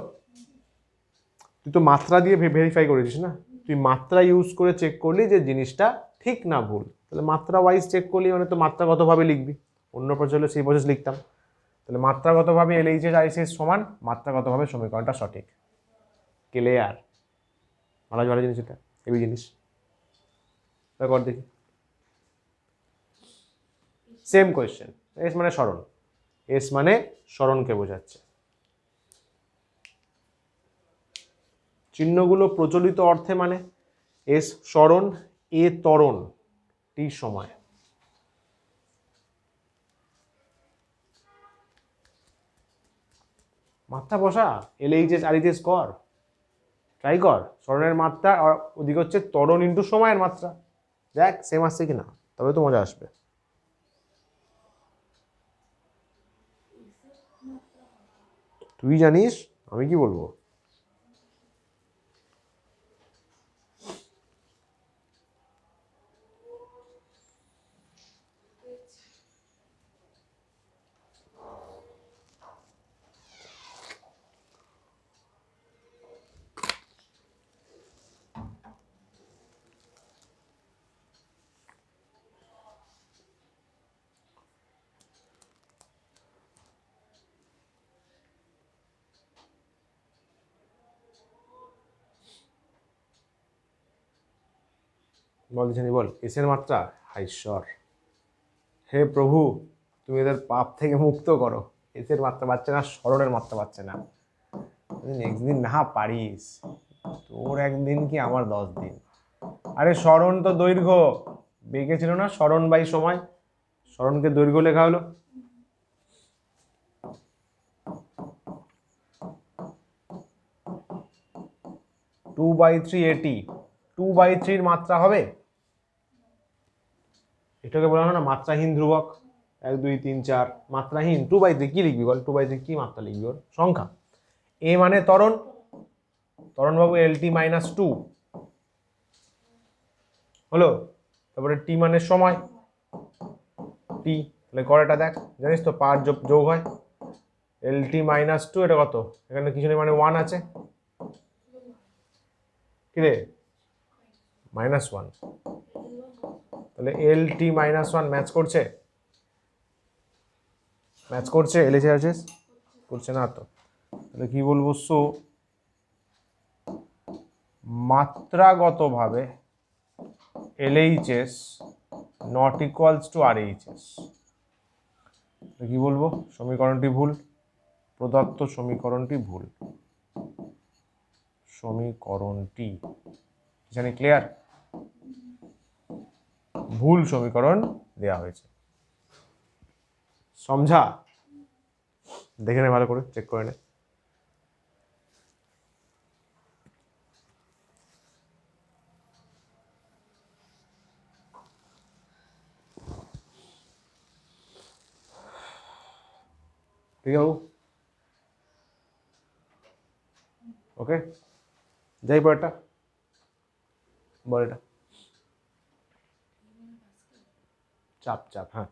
তুই তো মাত্রা দিয়ে ভেরিফাই করেছিস না, তুই মাত্রা ইউজ করে চেক করলি যে জিনিসটা ঠিক না ভুল, তাহলে মাত্রা ওয়াইজ চেক করলি মানে তো মাত্রাগতভাবে লিখবি। অন্য প্রসেস হলে সেই প্রসেস লিখতাম। তাহলে মাত্রাগতভাবে LHS RHS সমান, মাত্রাগতভাবে সমীকরণটা সঠিক। ক্লিয়ার? ভালো ভালো জিনিস, এটা হেভি জিনিস। কর দেখি। সেম কোয়েশ্চেন, এস মানে স্মরণ, এস মানে স্মরণকে বোঝাচ্ছে। চিহ্নগুলো প্রচলিত অর্থে মানে এস স্মরণ, এ ত্বরণ, টি সময়। মাত্রা বসা, LHS RHS কর, ট্রাই কর। স্মরণের মাত্রা আর ওদিকে হচ্ছে ত্বরণ ইন্টু সময়ের মাত্রা, দেখ সেম আসছে কিনা, তবে তো মজা আসবে। তুই জানিস, আমি কি বলবো? বল জানি, বল। এসের মাত্রা, হায় ঈশ্বর, হে প্রভু, তুমি এদের পাপ থেকে মুক্ত করো। এসের মাত্রা পাচ্ছে না, স্মরণের মাত্রা পাচ্ছে না। নেক্সট দিন না পারিস, তোর একদিন কি আমার 10 দিন। আরে স্মরণ তো দৈর্ঘ্য, বেগে ছিল না স্মরণ বাই সময়, স্মরণকে দৈর্ঘ্য লেখা হলো। টু বাই থ্রি এটি, 2/3 মাত্রা হবে, এটাকে বলা হয় না মাত্রাহীন ধ্রুবক। 1 2 3 4 মাত্রাহীন। 2/3 কি লিখবি বল? 2/3 কি মাত্রা লিখবি? ওর সংখ্যা। এ মানে ত্বরণ, ত্বরণ বাবু LT মাইনাস 2 হলো। তারপরে টি মানে সময়, টি, তাহলে করাটা দেখ, জানিস তো পার যোগ হয়। LT মাইনাস 2, এটা কত? এখানে কিছু নেই মানে 1 আছে, কি রে? -1, তাহলে LT -1 ম্যাচ করছে, ম্যাচ করছে। LHS করছে না তো, তাহলে কি বলবো? সো মাত্রাগতভাবে LHS not equals to RHS। কি বলবো? সমীকরণটি ভুল, প্রদত্ত সমীকরণটি ভুল, সমীকরণটি জানি। ক্লিয়ার? ভুল সমীকরণ দেয়া হয়েছে, সমঝা? দেখে নে ভালো করে, চেক করে নে। ঠিক আছে ওকে যাই পরেরটা বল এটা চাপ চাপ হ্যাঁ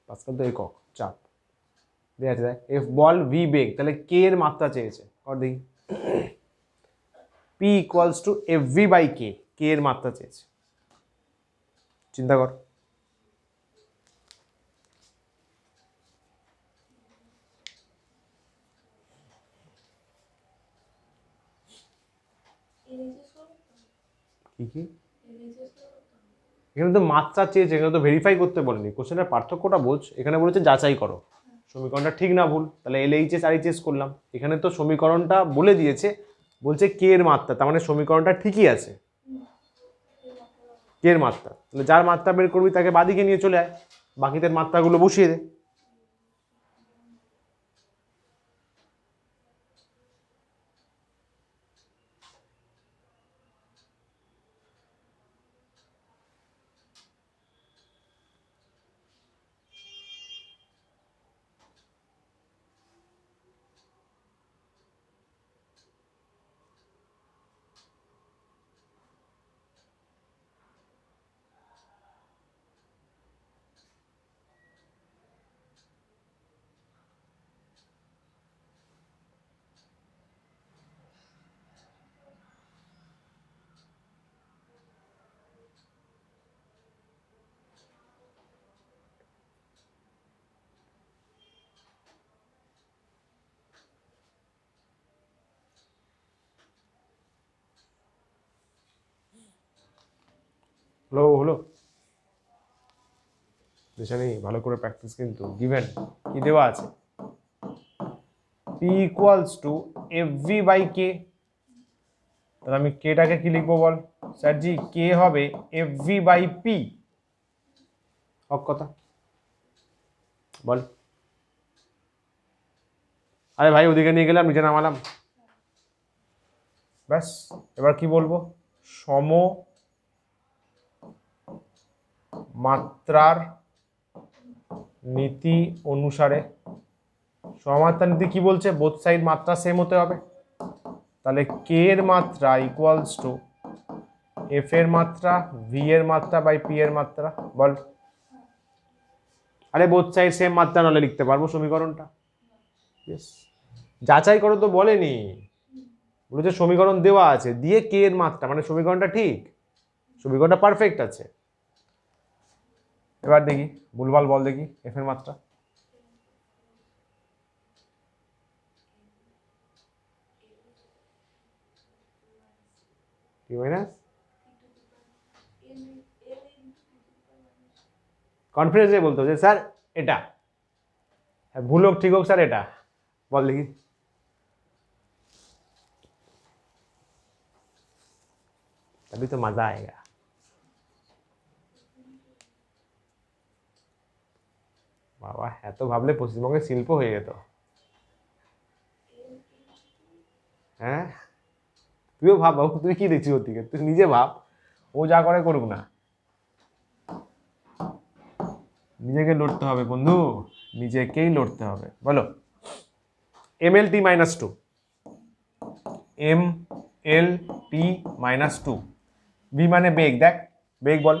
পাস্কাল তো একক চাপ ঠিক আছে এফ বল ভি বেগ তাহলে কে এর মাত্রা চেয়েছে কর দেখি P equals to F V by K K এর মাত্রা চেয়েছে চিন্তা কর কি কি এখানে তো মাত্রা চেয়েছে এখানে তো ভেরিফাই করতে বলেনি কোশ্চেনের পার্থক্যটা বোঝ এখানে বলেছে যাচাই করো সমীকরণটা ঠিক না ভুল তাহলে এলএইচএস আরএইচএস করলাম এখানে তো সমীকরণটা বলে দিয়েছে বলছে কে এর মাত্রা তার মানে সমীকরণটা ঠিকই আছে কে এর মাত্রা তাহলে যার মাত্রা বের করবি তাকে বাদিকে নিয়ে চলে আয় বাকিদের মাত্রাগুলো বসিয়ে দে হলো হলো দেশানি ভালো করে প্র্যাকটিস কিন্তু গিভেন কি দেওয়া আছে P equals to F V by K তাহলে আমি কেটাকে কি লিখবো বল স্যার জি কে হবে এফ ভি বাই পি হক কথা বল আরে ভাই ওদিকে নিয়ে গেলাম নিচে নামালাম ব্যাস এবার কি বলবো সম মাত্রার নীতি অনুসারে সমমাত্রার নীতি কি বলছে বোথ সাইড মাত্রা সেম হতে হবে তাহলে কে এর মাত্রা ইকুয়ালস টু এফ এর মাত্রা ভি এর মাত্রা বাই পি এর মাত্রা বল আরে বোথ সাইড সেম মাত্রা নাহলে লিখতে পারবো সমীকরণটা ইয়েস যাচাই করো তো বলেনি বলেছে সমীকরণ দেওয়া আছে দিয়ে কে এর মাত্রা মানে সমীকরণটা ঠিক সমীকরণটা পারফেক্ট আছে এবার দেখি ভুলভাল বল দেখি এফ এর মাত্রা কি মাইনাস কনফিডেন্সে বলতে হচ্ছে স্যার এটা ভুল হোক ঠিক হোক স্যার এটা বল দেখি तभी तो मजा आएगा বাবা এত ভাবলে পশ্চিমবঙ্গে শিল্প হয়ে যেত হ্যাঁ তুইও ভাব বাবু তুই কি দেখছিস ওর দিকে তুই নিজে ভাব ও যা করে করুক না নিজেকে লড়তে হবে বন্ধু নিজেকেই লড়তে হবে বলো M L T minus two M L T minus two V মানে বেগ দেখ বেগ বল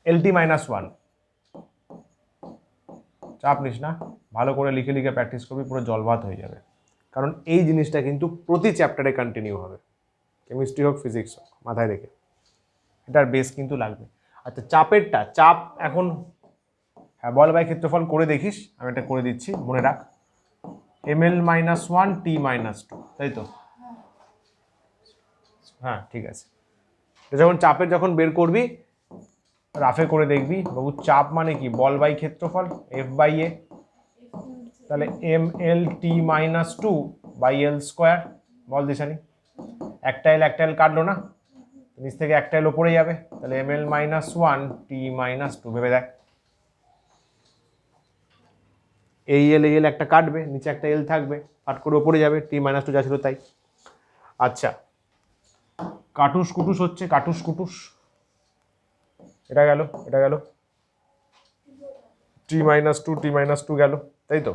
এলটি মাইনাস ওয়ান চাপ নিস না ভালো করে লিখে লিখে প্র্যাকটিস করবি পুরো জলভাত হয়ে যাবে কারণ এই জিনিসটা কিন্তু প্রতি চ্যাপ্টারে কন্টিনিউ হবে কেমিস্ট্রি হোক ফিজিক্স হোক মাথায় রেখে এটার বেস কিন্তু লাগবে আচ্ছা চাপেরটা চাপ এখন হ্যাঁ বল বাই ক্ষেত্রফল করে দেখিস আমি এটা করে দিচ্ছি মনে রাখ M L minus one T minus two তাই তো হ্যাঁ ঠিক আছে যখন চাপের যখন বের করবি রাফে করে দেখবি বাবু চাপ মানে কি বল বাই ক্ষেত্রফল এফ বাই এ তাহলে M L T minus two by L square বল দিশানি একটা এল কাটলো না নিচ থেকে একটা এল ওপরে যাবে তাহলে M L minus one T minus two ভেবে দেখ এই এল একটা কাটবে, নিচে একটা এল থাকবে, পাট করে ওপরে যাবে, t-2 যা ছিল তাই। আচ্ছা, কাটুস কুটুস হচ্ছে, কাটুস কুটুস, এটা গেল, এটা গেল, t-2 গেল, তাই তো।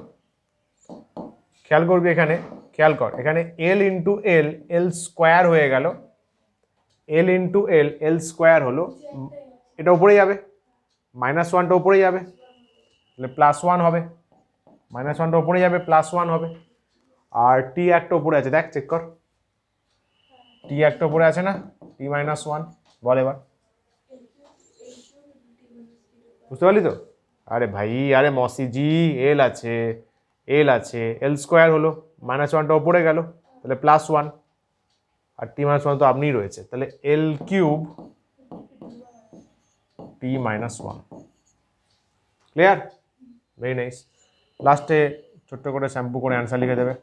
খেয়াল করবি এখানে, খেয়াল কর এখানে এল ইন্টু এল, এল স্কোয়ার হয়ে গেল, এল ইন্টু এল, এল স্কোয়ার হলো, এটা উপরে যাবে, -1টা উপরে যাবে, তাহলে +1 হবে, -1টা উপরে যাবে, +1 হবে। আর টি একটা উপরে আছে, দেখ চেক কর, টি একটা উপরে আছে না, t-1, বল এবার, বুঝতে পারলি তো? আরে ভাই, আরে মসি জি, এল আছে, এল আছে, এল স্কোয়ার হলো, -1টা উপরে গেল, তাহলে +1, আর t-1 তো আপনিই রয়েছে, তাহলে L cube t-1। Clear? Very nice. লাস্টে ছোট্ট করে শ্যাম্পু করে অ্যান্সার লিখে দেবে।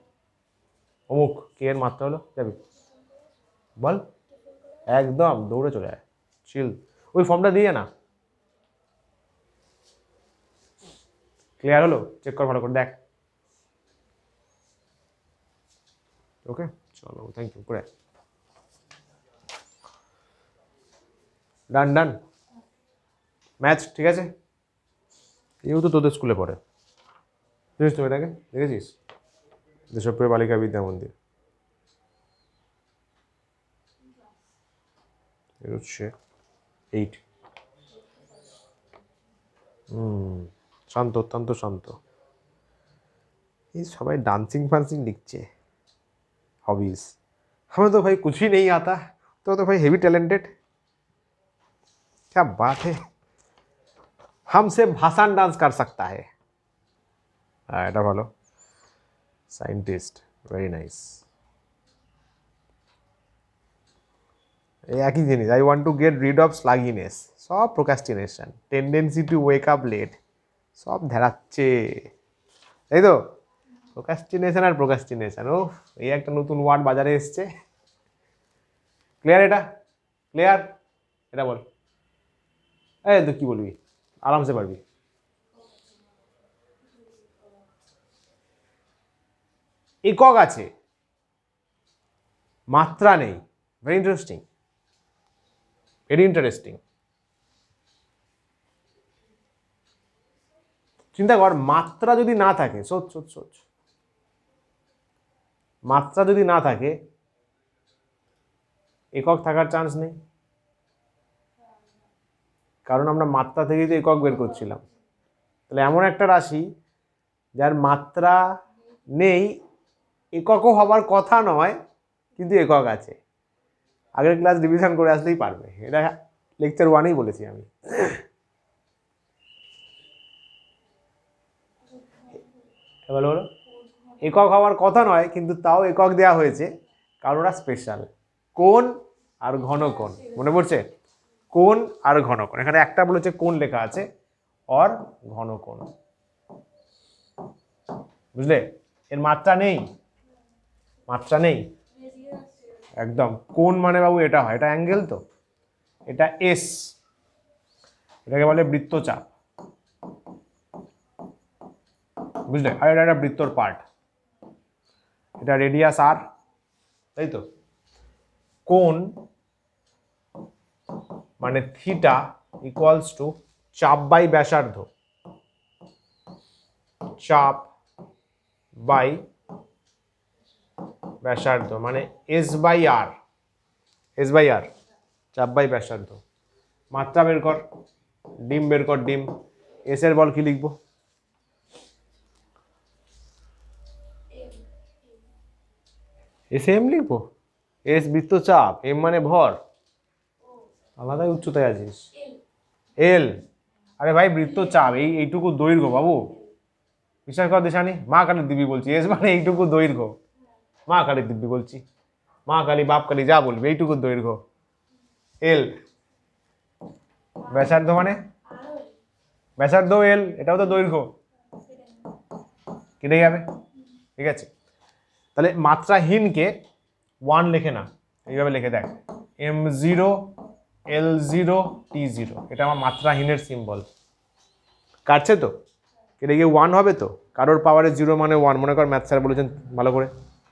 অমুক কে এর মাত্রা হলো, যাবি বল, একদম দৌড়ে চলে যায়, চিল, ওই ফর্মটা দিয়ে না। ক্লিয়ার হলো? চেক কর ভালো করে, দেখ। ওকে, চলো, থ্যাংক ইউ, করে ডান ডান। ম্যাচ ঠিক আছে, এও তো তোদের স্কুলে পড়ে, বুঝিস তো এটাকে, দেখেছিস? দেশপ্রিয় বালিকা বিদ্যা মন্দির, এর হচ্ছে 8। শান্ত, অত্যন্ত শান্ত। ये সবাই डांसिंग फांसिंग लिखছে हॉबीज, हमें तो भाई कुछ ही नहीं आता, तो भाई हेवी टैलेंटेड, क्या बात है, हमसे भाषण डांस कर सकता है। এটা ভালো, সায়েন্টিস্ট, ভেরি নাইস। এই একই জিনিস, I want to get rid of sluggishness, সব procrastination, tendency to wake up late, সব ধরাচ্ছে, তাই তো? প্রোক্রাস্টিনেশন আর প্রোক্রাস্টিনেশন, ও এই একটা নতুন ওয়ার্ড বাজারে এসছে। ক্লিয়ার? এটা ক্লিয়ার? এটা বল, এই তো কি বলবি, আরামসে পারবি। একক আছে, মাত্রা নেই, ভেরি ইন্টারেস্টিং, ভেরি ইন্টারেস্টিং। চিন্তা কর, মাত্রা যদি না থাকে, সোচ সোচ সোচ, মাত্রা যদি না থাকে, একক থাকার চান্স নেই, কারণ আমরা মাত্রা থেকেই তো একক বের করছিলাম। তাহলে এমন একটা রাশি যার মাত্রা নেই, এককও হবার কথা নয়, কিন্তু একক আছে, আগের ক্লাস ডিভিশন করে আসলেই পারবে, এটা লেকচার 1-এই বলেছি আমি। বলো বলো, একক হওয়ার কথা নয়, কিন্তু তাও একক দেওয়া হয়েছে, কারণ ওরা স্পেশাল। কোণ আর ঘন কোণ, মনে পড়ছে? কোণ আর ঘন কোণ, এখানে একটা বলেছে কোণ লেখা আছে, আর ঘন কোণ, বুঝলে? এর মাত্রা নেই, মাত্রা নেই একদম। কোণ মানে বাবু এটা হয়, এটা অ্যাঙ্গেল, তো এটা এস, এটাকে বলে বৃত্তচাপ, বুঝলে? আর এটা একটা বৃত্তর পার্ট, এটা রেডিয়াস আর, তাই তো? কোণ মানে থিটা ইকুয়ালস টু চাপ বাই ব্যাসার্ধ, চাপ বাই ব্যাসার্ধ মানে S by R, S by R, চাপ বাই ব্যাসার্ধ। মাত্রা বের কর, ডিম বের কর, ডিম। এস এর বল কি লিখবো? এস এম লিখবো? এস বৃত্তচাপ, এম মানে ভর, আলাদাই উচ্চতায় আছিস। এল, আরে ভাই বৃত্তচাপ, এইটুকু দৈর্ঘ্য বাবু, বিশ্বাস কর দেশানি, মা কালী দিব্যি বলছি, এস মানে এইটুকু দৈর্ঘ্য, মা কালী দিব্যি বলছি, মা কালী বাপ কালী যা বলবি, এইটুকু দৈর্ঘ্য এল। ব্যাসার্ধ মানে ব্যাসার্ধ এল, এটাও তো দৈর্ঘ্য, কেটে যাবে, ঠিক আছে? তাহলে মাত্রাহীনকে 1 লেখে না, এইভাবে লিখে দেখ, m0 l0 t0, এটা আমার মাত্রাহীনের সিম্বল, কাটছে তো, কেটে গিয়ে 1 হবে তো, কারোর পাওয়ারে 0 মানে 1, মনে কর ম্যাথ স্যার বলেছেন ভালো করে,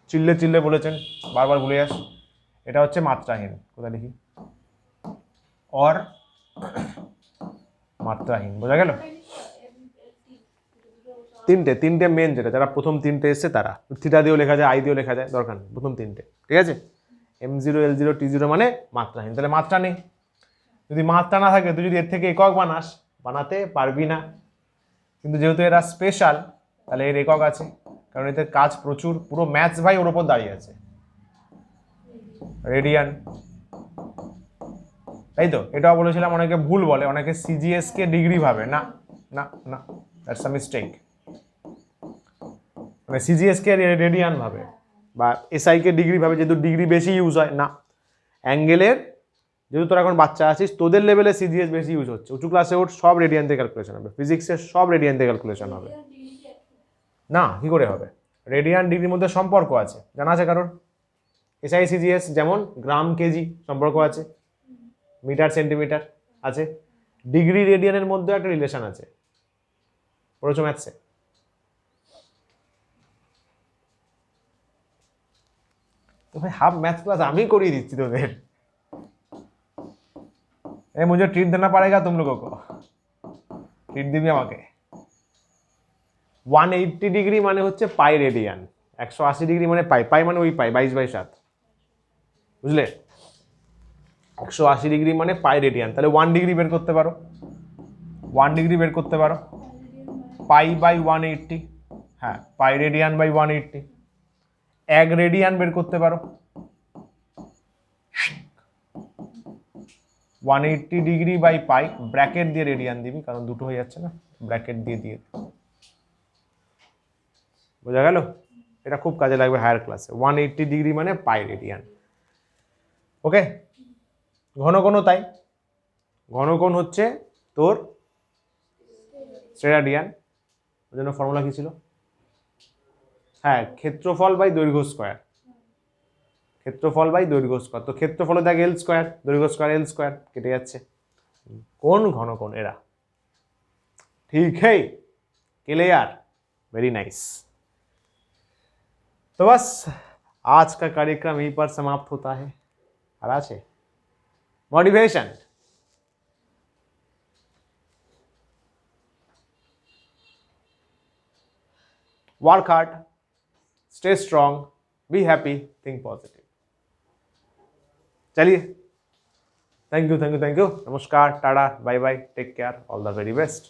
চিল্লে চিল্লে বলেছেন, বারবার ভুলে যাস, এটা হচ্ছে মাত্রাহীন। কোথায় লিখি? অর মাত্রাহীন। বোঝা গেল? তিনটে মেন, যেটা যারা প্রথম তিনটে এসছে তারা, থিটা দিয়েও লেখা যায়, আই দিয়েও লেখা যায়, দরকার নেই, প্রথম তিনটে, ঠিক আছে? M0 L0 T0 মানে মাত্রাহীন। তাহলে মাত্রা নেই। যদি মাত্রা না থাকে, তুই যদি এর থেকে একক বানাস, বানাতে পারবি না। কিন্তু যেহেতু এরা স্পেশাল, তাহলে এর একক আছে, কারণ এতে কাজ প্রচুর, পুরো ম্যাথস ভাই ওর উপর দাঁড়িয়ে আছে। রেডিয়ান, তাই তো? এটাও বলেছিলাম, অনেকে ভুল বলে, অনেকে সিজিএস কে ডিগ্রি ভাবে, না না না, দ্যাটস আ মিস্টেক। মানে সিজিএস কে রেডিয়ান ভাবে, বা এসআই কে ডিগ্রি ভাবে, যেহেতু ডিগ্রি বেশি ইউজ হয় না। অ্যাঙ্গেলের, যেহেতু তোরা এখন বাচ্চা আছিস, তোদের লেভেলে সিজিএস বেশি ইউজ হচ্ছে, উঁচু ক্লাসে ওর সব রেডিয়ান থেকে ক্যালকুলেশন হবে, ফিজিক্সের সব রেডিয়ান থেকে ক্যালকুলেশন হবে। না, কি করে হবে? রেডিয়ান ডিগ্রির মধ্যে সম্পর্ক আছে, জানা আছে কারোর? এসআই সিজিএস যেমন গ্রাম কেজি সম্পর্ক আছে, মিটার সেন্টিমিটার আছে, ডিগ্রি রেডিয়ানের মধ্যে একটা রিলেশন আছে, পড়েছো ম্যাথসে? তো ভাই হাফ ম্যাথ ক্লাস আমি করিয়ে দিচ্ছি তোদের। এ মুझे ट्रीट देना पड़ेगा तुम लोगों को, ट्रीट দিবি আমাকে। 180 ডিগ্রি মানে হচ্ছে পাই রেডিয়ান, 180 ডিগ্রি মানে পাই, পাই মানে ওই পাই 22/7, বুঝলে? 180 ডিগ্রি মানে পাই রেডিয়ান। তাহলে 1 ডিগ্রি বের করতে পারো, 1 ডিগ্রি বের করতে পারো, পাই বাই 180, হ্যাঁ, পাই রেডিয়ান বাই 180। 1 রেডিয়ান বের করতে পারো, 180 ডিগ্রি বাই পাই, ব্র্যাকেট দিয়ে রেডিয়ান দিবি, কারণ দুটো হয়ে যাচ্ছে না, ব্র্যাকেট দিয়ে দিয়ে। বোঝা গেল? এটা খুব কাজে লাগবে হায়ার ক্লাসে। 180 ডিগ্রি মানে পাই রেডিয়ান। ওকে, ঘনকোণ তাই, ঘনকোণ হচ্ছে তোর স্টেরাডিয়ান। ওর জন্য ফর্মুলা কি ছিল? হ্যাঁ, ক্ষেত্রফল বাই দৈর্ঘ্য স্কোয়ার, ক্ষেত্রফল বাই দৈর্ঘ্য স্কোয়ার। তো ক্ষেত্রফলে দেখ এল স্কোয়ার, দৈর্ঘ্য স্কোয়ার এল স্কোয়ার, কেটে যাচ্ছে। কোন ঘনকোণ এরা? ठीक है, क्लियर, वेरी नाइस। तो बस आज का कार्यक्रम यहीं पर समाप्त होता है। আর আছে motivation, work hard, stay strong, be happy, think positive. चलिए, thank you thank you thank you, नमस्कार, टाटा, bye bye, take care, all the very best.